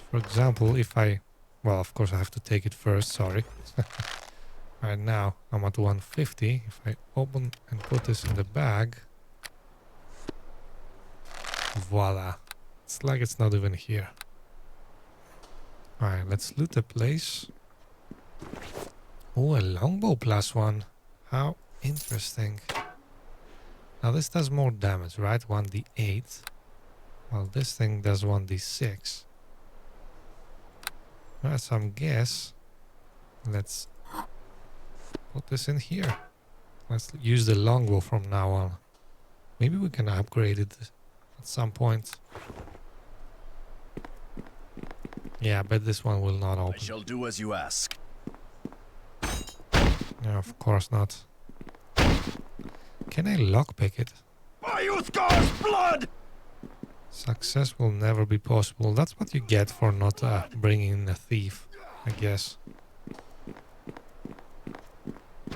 For example, if I... Well, of course I have to take it first, sorry. Right now, I'm at 150. If I open and put this in the bag... Voila. It's like it's not even here. Alright, let's loot the place. Oh, a longbow +1. How interesting. Now this does more damage, right? 1d8. Well, this thing does 1d6. That's some guess. Let's put this in here. Let's use the longbow from now on. Maybe we can upgrade it at some point. Yeah, I bet this one will not I open. shall do as you ask. No, of course not. Can I lockpick it? By Uthgar's blood! Success will never be possible. That's what you get for not bringing in a thief, I guess.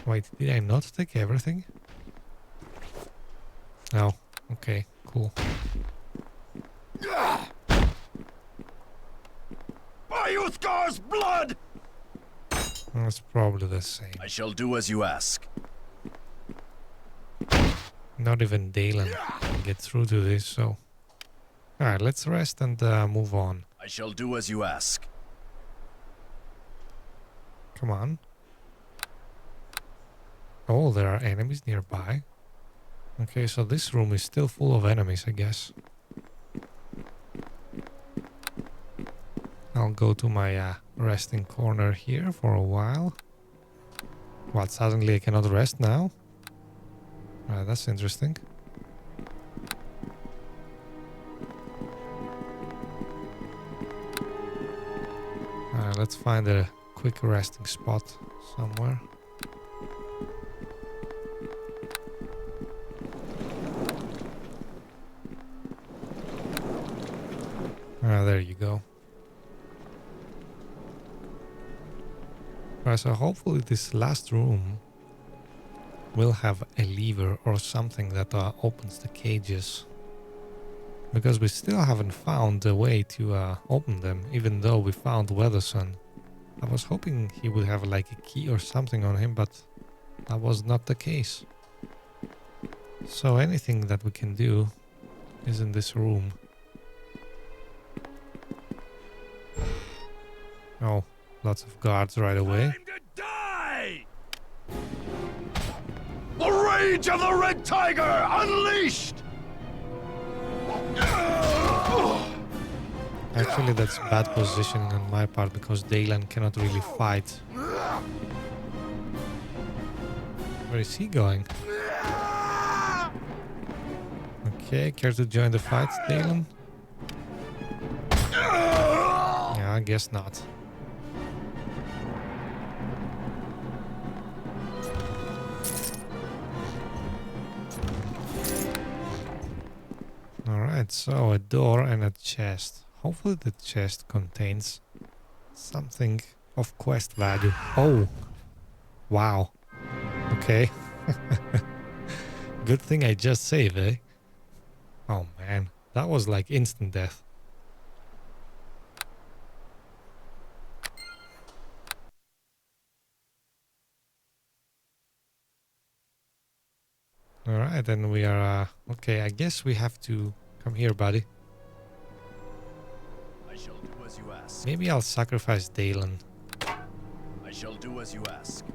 Wait, did I not take everything? No. Okay, cool. By Uthgar's blood! That's probably the same. I shall do as you ask. Not even Dalen can get through to this, so... Alright, let's rest and move on. I shall do as you ask. Come on. Oh, there are enemies nearby. Okay, so this room is still full of enemies, I guess. I'll go to my resting corner here for a while. What, suddenly I cannot rest now? That's interesting. Let's find a quick resting spot somewhere. There you go. So hopefully this last room will have a lever or something that opens the cages. Because we still haven't found a way to open them, even though we found Weatherson. I was hoping he would have like a key or something on him, but that was not the case. So anything that we can do is in this room. Oh, lots of guards right away. Time to die! The rage of the Red Tiger unleashed! Actually, that's bad positioning on my part because Dalen cannot really fight. Where is he going? Okay, care to join the fight, Dalen? Yeah, I guess not. Alright, so a door and a chest. Hopefully the chest contains something of quest value. Oh! Wow. Okay. Good thing I just saved, eh? Oh man, that was like instant death. Alright, then we are... okay, I guess we have to... come here, buddy. I shall do as you ask. Maybe I'll sacrifice Dalen. I shall do as you ask.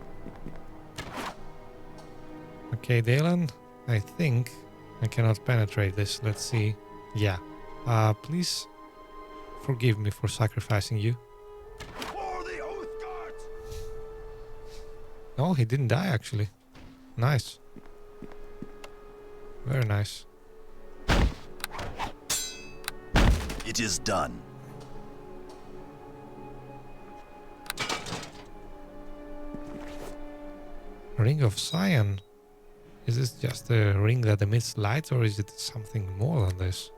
Okay, Dalen, I think I cannot penetrate this. Let's see. Yeah. Please forgive me for sacrificing you. For the Uthgard! Oh, he didn't die actually. Nice. Very nice. It is done. Ring of Cyan. Is this just a ring that emits light or is it something more than this?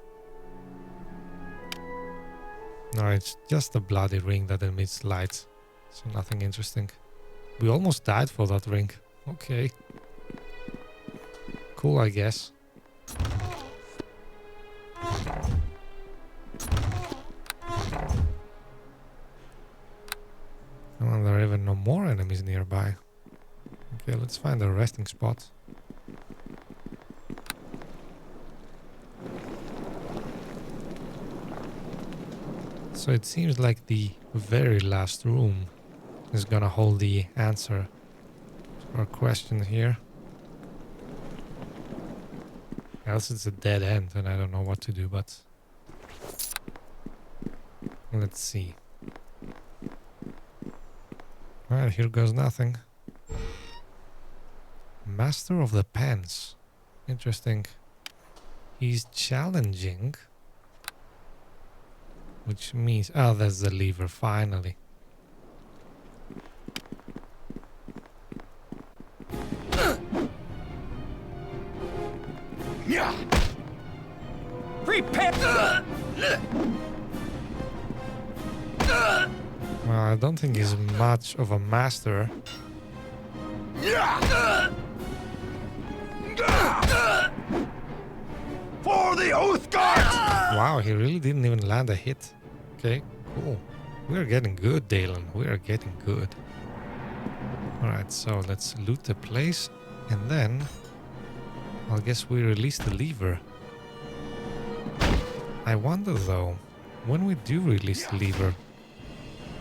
No, it's just a bloody ring that emits light. So nothing interesting. We almost died for that ring. Okay. Cool, I guess. Oh, there are even no more enemies nearby. Okay, let's find a resting spot. So it seems like the very last room is gonna hold the answer to our question here. Else it's a dead end and I don't know what to do, but let's see. Alright, here goes nothing. Master of the Pens. Interesting. He's challenging. Which means... Oh, that's the lever, finally. Prepare! Well, I don't think he's much of a master. For the Oath Guard! Wow, he really didn't even land a hit. Okay, cool. We're getting good, Dalen. We are getting good. Alright, so let's loot the place. And then... I guess we release the lever. I wonder though, when we do release the lever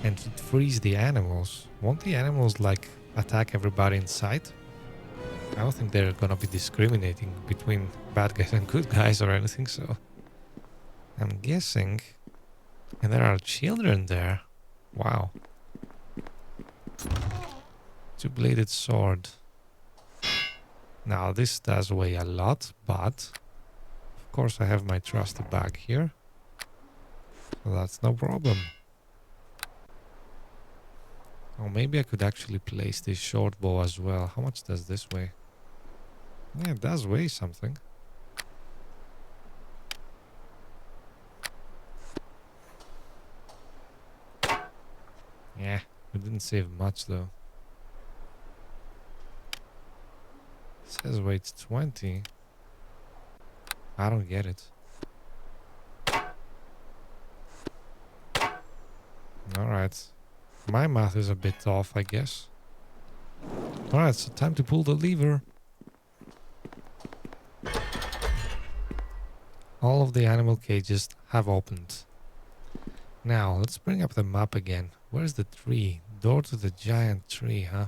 and it frees the animals, won't the animals like attack everybody in sight? I don't think they're gonna be discriminating between bad guys and good guys or anything, so I'm guessing. And there are children there. Wow. Two-bladed sword. Now this does weigh a lot, but of course I have my trusty bag here, so that's no problem. Oh, maybe I could actually place this short bow as well. How much does this weigh? Yeah, it does weigh something. Yeah, we didn't save much though. It says weights 20. I don't get it. Alright. My math is a bit off, I guess. Alright, so time to pull the lever. All of the animal cages have opened. Now, let's bring up the map again. Where's the tree? Door to the giant tree, huh?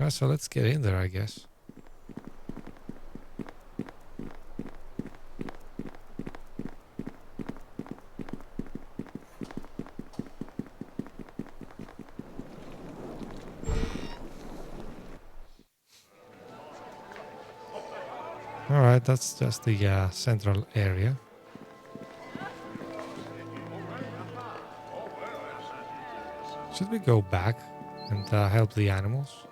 So let's get in there, I guess. Alright, that's just the central area. Should we go back and help the animals?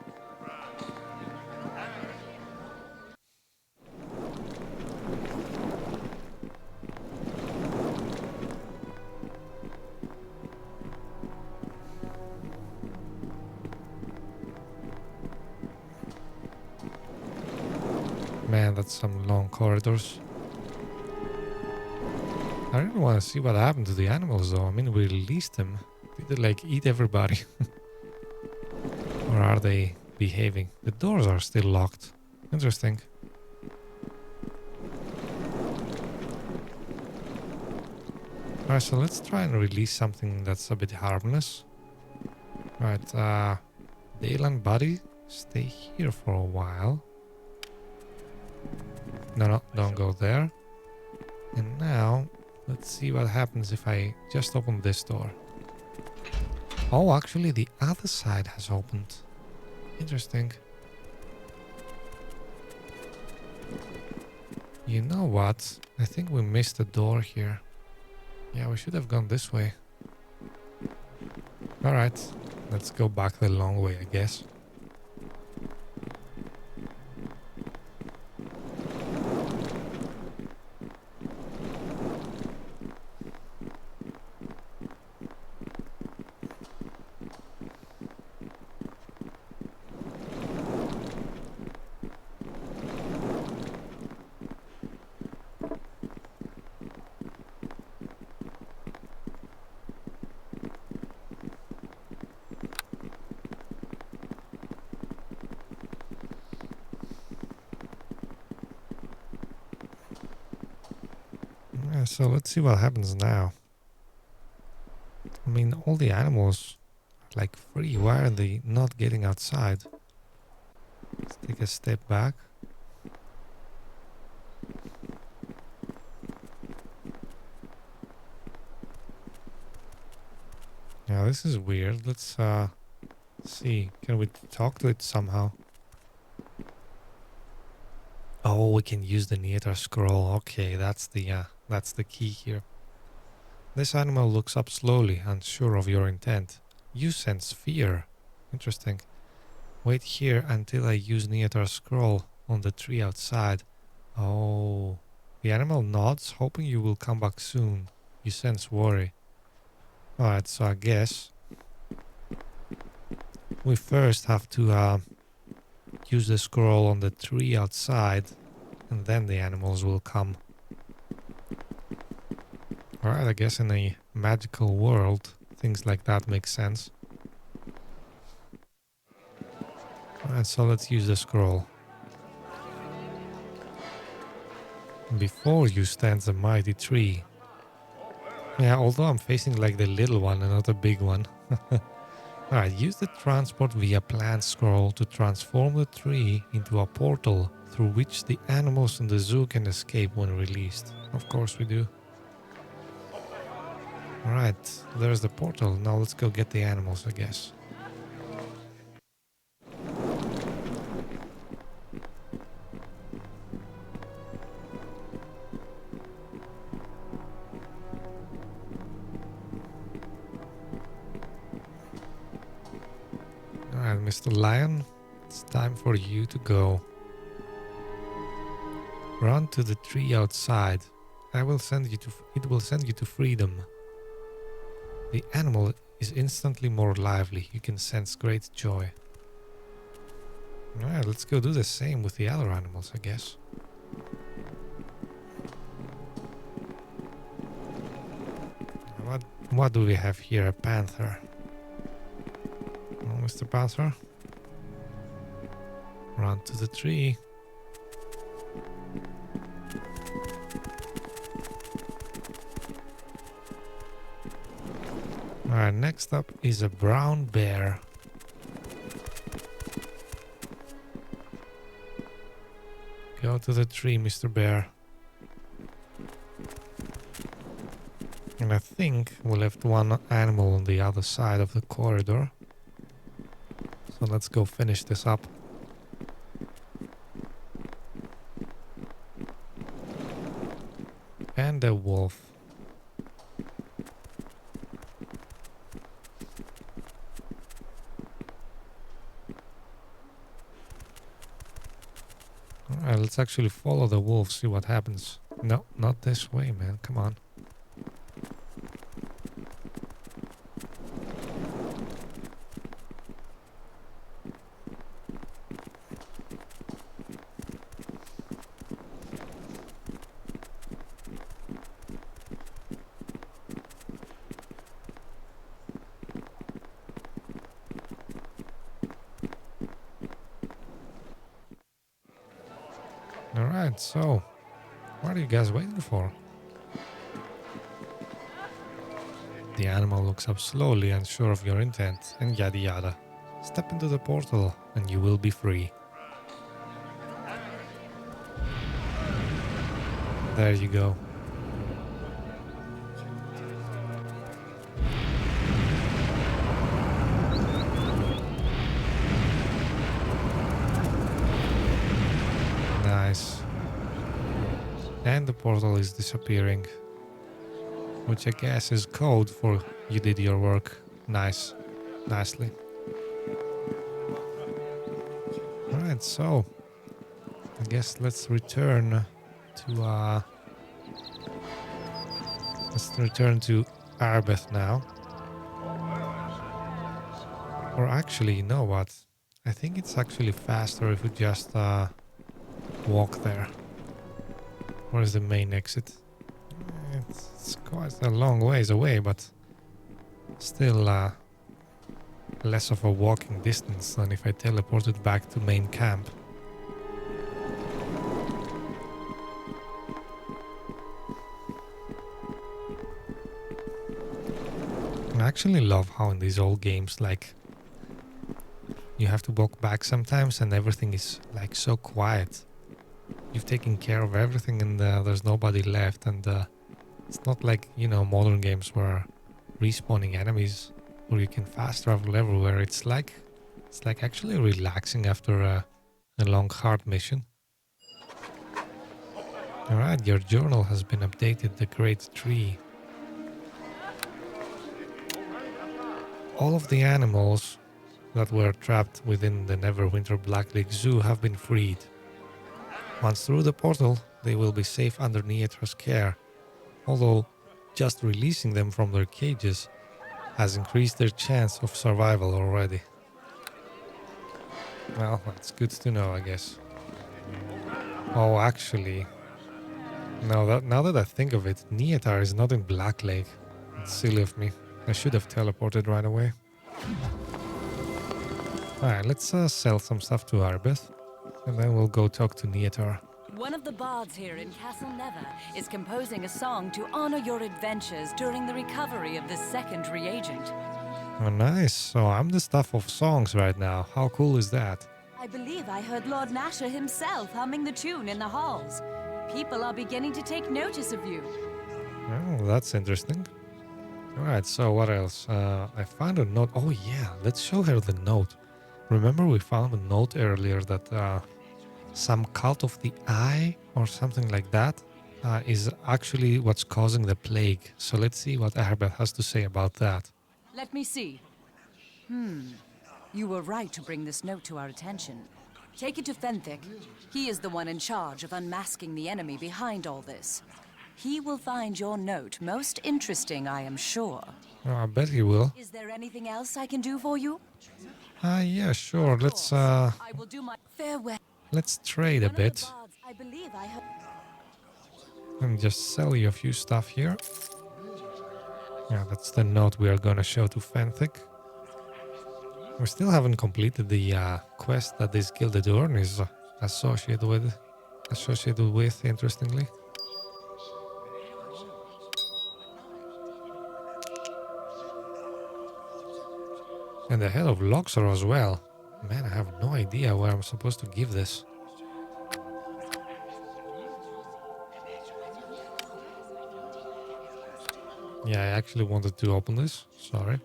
Man, that's some long corridors. I really want to see what happened to the animals though. I mean, we released them. Did they like eat everybody? Or are they behaving? The doors are still locked. Interesting. Alright, so let's try and release something that's a bit harmless. Right, Dale buddy, stay here for a while. No, don't go there. And now, let's see what happens if I just open this door. Oh, actually the other side has opened. Interesting. You know what? I think we missed a door here. Yeah, we should have gone this way. Alright, let's go back the long way, I guess. So let's see what happens now. I mean, all the animals are like free. Why are they not getting outside? Let's take a step back. Yeah, this is weird. Let's see. Can we talk to it somehow? Oh, we can use the Neater scroll. Okay, that's the key here. This animal looks up slowly, unsure of your intent. You sense fear. Interesting. Wait here until I use Neater scroll on the tree outside. Oh. The animal nods, hoping you will come back soon. You sense worry. Alright, so I guess we first have to use the scroll on the tree outside, and then the animals will come. Alright, I guess in a magical world, things like that make sense. Alright, so let's use the scroll. Before you stands a mighty tree. Yeah, although I'm facing like the little one and not a big one. Alright, use the transport via plant scroll to transform the tree into a portal through which the animals in the zoo can escape when released. Of course we do. Alright, there's the portal. Now let's go get the animals, I guess. Alright, Mr. Lion, it's time for you to go. Run to the tree outside. It will send you to freedom. The animal is instantly more lively. You can sense great joy. Alright, let's go do the same with the other animals, I guess. What do we have here? A panther. Oh, Mr. Panther. Run to the tree. Alright, next up is a brown bear. Go to the tree, Mr. Bear. And I think we left one animal on the other side of the corridor. So let's go finish this up. And a wolf. Alright, let's actually follow the wolf, see what happens. No, not this way, man. Come on. Alright, so what are you guys waiting for? The animal looks up slowly, unsure of your intent, and yada yada. Step into the portal and you will be free. There you go. Nice. And the portal is disappearing. Which I guess is code for you did your work. Nice. Nicely. Alright, so I guess let's return to Arbeth now. Or actually, you know what? I think it's actually faster if we just walk there. Where's the main exit? It's quite a long ways away, but still less of a walking distance than if I teleported back to main camp. actually love how in these old games, like, you have to walk back sometimes and everything is like so quiet. You've taken care of everything and there's nobody left, and it's not like, you know, modern games where respawning enemies or you can fast travel everywhere. It's like actually relaxing after a long hard mission. Alright, your journal has been updated. The Great Tree. All of the animals that were trapped within the Neverwinter Blacklake Zoo have been freed. Once through the portal, they will be safe under Nietra's care, although just releasing them from their cages has increased their chance of survival already. Well, that's good to know, I guess. Oh, actually, now that I think of it, Nietar is not in Blacklake. It's silly of me. I should have teleported right away. Alright, let's sell some stuff to Arbeth, and then we'll go talk to Nietar. One of the bards here in Castle Never is composing a song to honor your adventures during the recovery of the second reagent. Oh, nice. So I'm the stuff of songs right now. How cool is that? I believe I heard Lord Nasher himself humming the tune in the halls. People are beginning to take notice of you. Oh, that's interesting. Alright, so what else? I found a note. Oh yeah, let's show her the note. Remember we found a note earlier that some cult of the eye or something like that is actually what's causing the plague. So let's see what Arbeth has to say about that. Let me see. You were right to bring this note to our attention. Take it to Fenthic. He is the one in charge of unmasking the enemy behind all this. He will find your note most interesting, I am sure. Oh, I bet he will. Is there anything else I can do for you? Yeah, sure. Let's I will do my farewell. let's trade a One of the bit. bards, I believe I have. And just sell you a few stuff here. Yeah, that's the note we are gonna show to Fenthic. We still haven't completed the quest that this Gilded Urn is associated with, interestingly. And the head of Loxor as well. Man, I have no idea where I'm supposed to give this. Yeah, I actually wanted to open this. Sorry.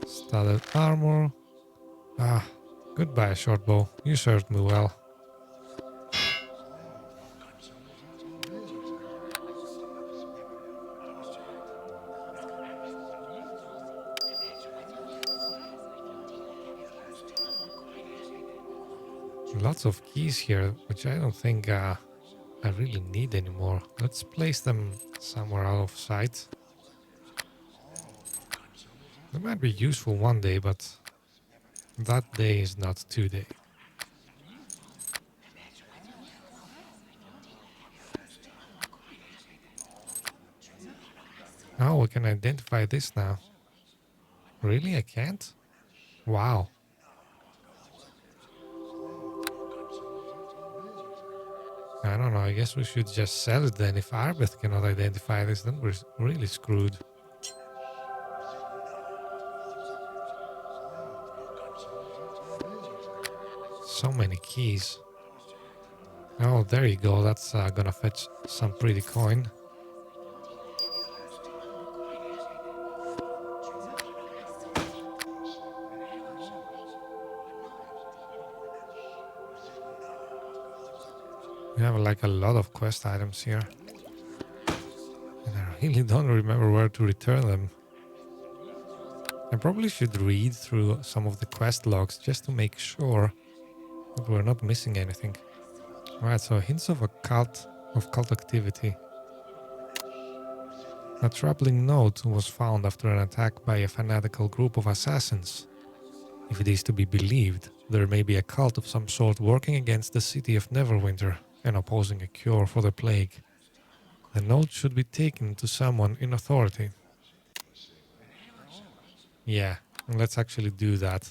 Studded armor. Ah, goodbye, shortbow. You served me well. Lots of keys here, which I don't think I really need anymore. Let's place them somewhere out of sight. They might be useful one day, but that day is not today. Oh, we can identify this now. Really? I can't? Wow. I don't know, I guess we should just sell it then. If Arbeth cannot identify this, then we're really screwed. So many keys. Oh, there you go. That's gonna fetch some pretty coin. We have like a lot of quest items here. And I really don't remember where to return them. I probably should read through some of the quest logs just to make sure that we're not missing anything. Alright, so hints of cult activity. A troubling note was found after an attack by a fanatical group of assassins. If it is to be believed, there may be a cult of some sort working against the city of Neverwinter and opposing a cure for the plague. The note should be taken to someone in authority. Yeah, and let's actually do that.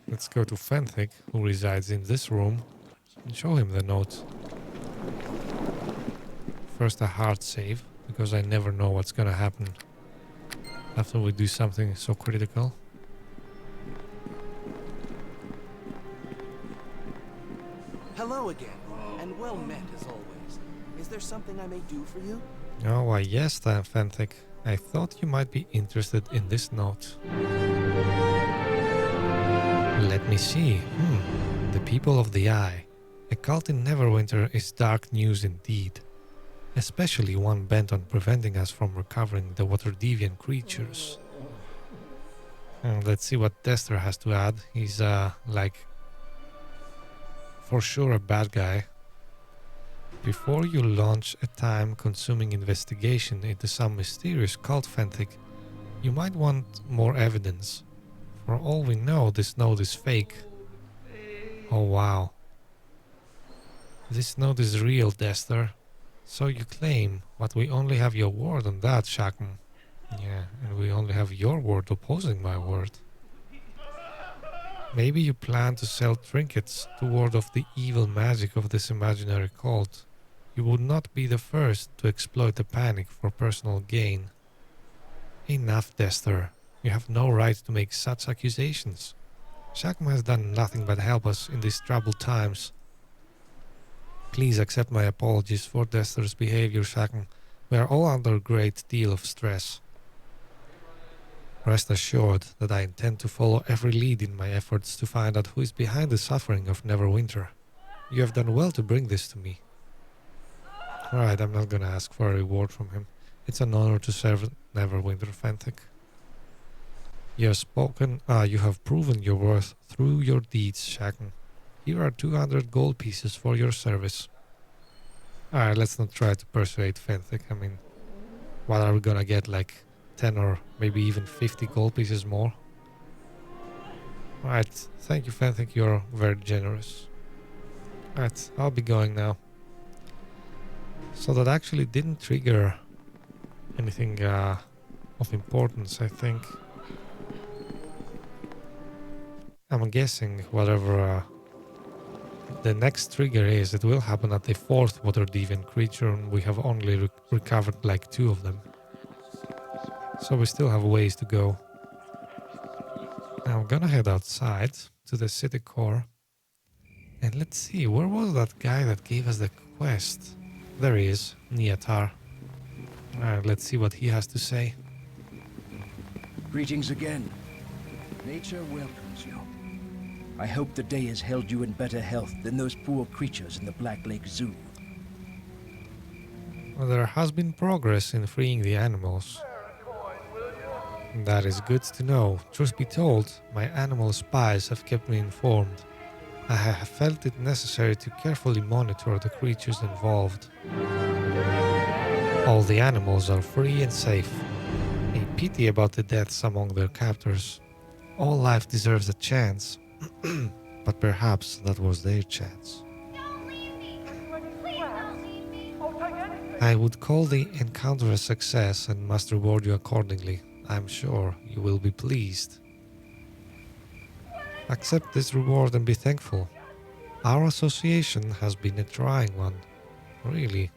Let's go to Fenthic, who resides in this room, and show him the note. First a hard save, because I never know what's gonna happen. after we do something so critical. Hello again, and well met as always. Is there something I may do for you? Oh, why yes, then, Fenthic. I thought you might be interested in this note. Let me see. The People of the Eye. A cult in Neverwinter is dark news indeed. Especially one bent on preventing us from recovering the Waterdevian creatures. Let's see what Dester has to add. He's, like, for sure a bad guy. Before you launch a time-consuming investigation into some mysterious cult, Fenthic, you might want more evidence. For all we know, this note is fake. Oh wow. This note is real, Dester. So you claim, but we only have your word on that, Shakm. Yeah, and we only have your word opposing my word. Maybe you plan to sell trinkets to ward off the evil magic of this imaginary cult. You would not be the first to exploit the panic for personal gain. Enough, Dester. You have no right to make such accusations. Shakm has done nothing but help us in these troubled times. Please accept my apologies for Dester's behavior, Shakm. We are all under a great deal of stress. Rest assured that I intend to follow every lead in my efforts to find out who is behind the suffering of Neverwinter. You have done well to bring this to me. Alright, I'm not gonna ask for a reward from him. It's an honor to serve Neverwinter, Fenthic. You have proven your worth through your deeds, Shakm. Here are 200 gold pieces for your service. Alright, let's not try to persuade Fenthic. I mean, what are we gonna get, like 10 or maybe even 50 gold pieces more? Alright, thank you, Fenthic, you're very generous. Alright, I'll be going now. So that actually didn't trigger anything of importance, I think. I'm guessing whatever the next trigger is, it will happen at the 4th Waterdevian Creature, and we have only recovered like 2 of them. So we still have ways to go. Now I'm gonna head outside to the city core. And let's see, where was that guy that gave us the quest? There he is, Niatar. Alright, let's see what he has to say. Greetings again. Nature welcomes you. I hope the day has held you in better health than those poor creatures in the Blacklake Zoo. Well, there has been progress in freeing the animals. That is good to know. Truth be told, my animal spies have kept me informed. I have felt it necessary to carefully monitor the creatures involved. All the animals are free and safe. A pity about the deaths among their captors. All life deserves a chance, but perhaps that was their chance. I would call the encounter a success and must reward you accordingly. I'm sure you will be pleased. Accept this reward and be thankful. Our association has been a trying one. Really.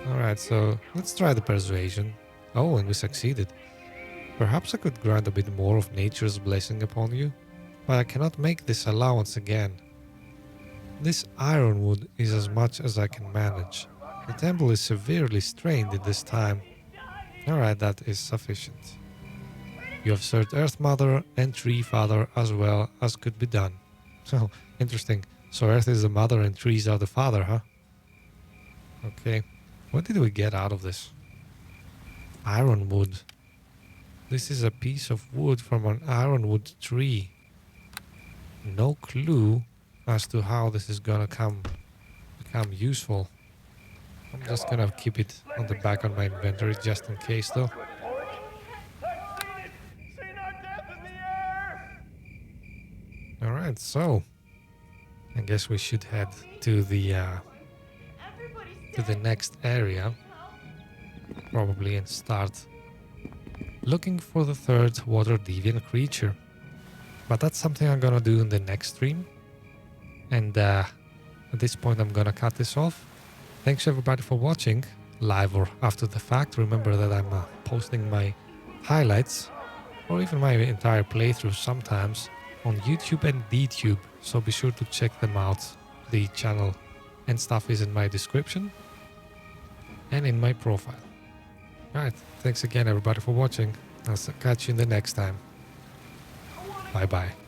Alright, so let's try the persuasion. Oh, and we succeeded. Perhaps I could grant a bit more of nature's blessing upon you, but I cannot make this allowance again. This ironwood is as much as I can manage. The temple is severely strained at this time. Alright, that is sufficient. You have served Earth Mother and Tree Father as well as could be done. So, interesting. So Earth is the mother and trees are the father, huh? Okay. What did we get out of this? Ironwood. This is a piece of wood from an ironwood tree. No clue as to how this is gonna become useful. I'm just gonna keep it on the back of my inventory just in case though. Alright, so I guess we should head to the next area probably and start looking for the 3rd Waterdevian creature. But that's something I'm gonna do in the next stream. And at this point I'm gonna cut this off. Thanks everybody for watching. live or after the fact. Remember that I'm posting my highlights or even my entire playthrough sometimes on YouTube and DTube, so be sure to check them out. The channel and stuff is in my description and in my profile. Alright, thanks again everybody for watching. I'll catch you in the next time. Bye bye.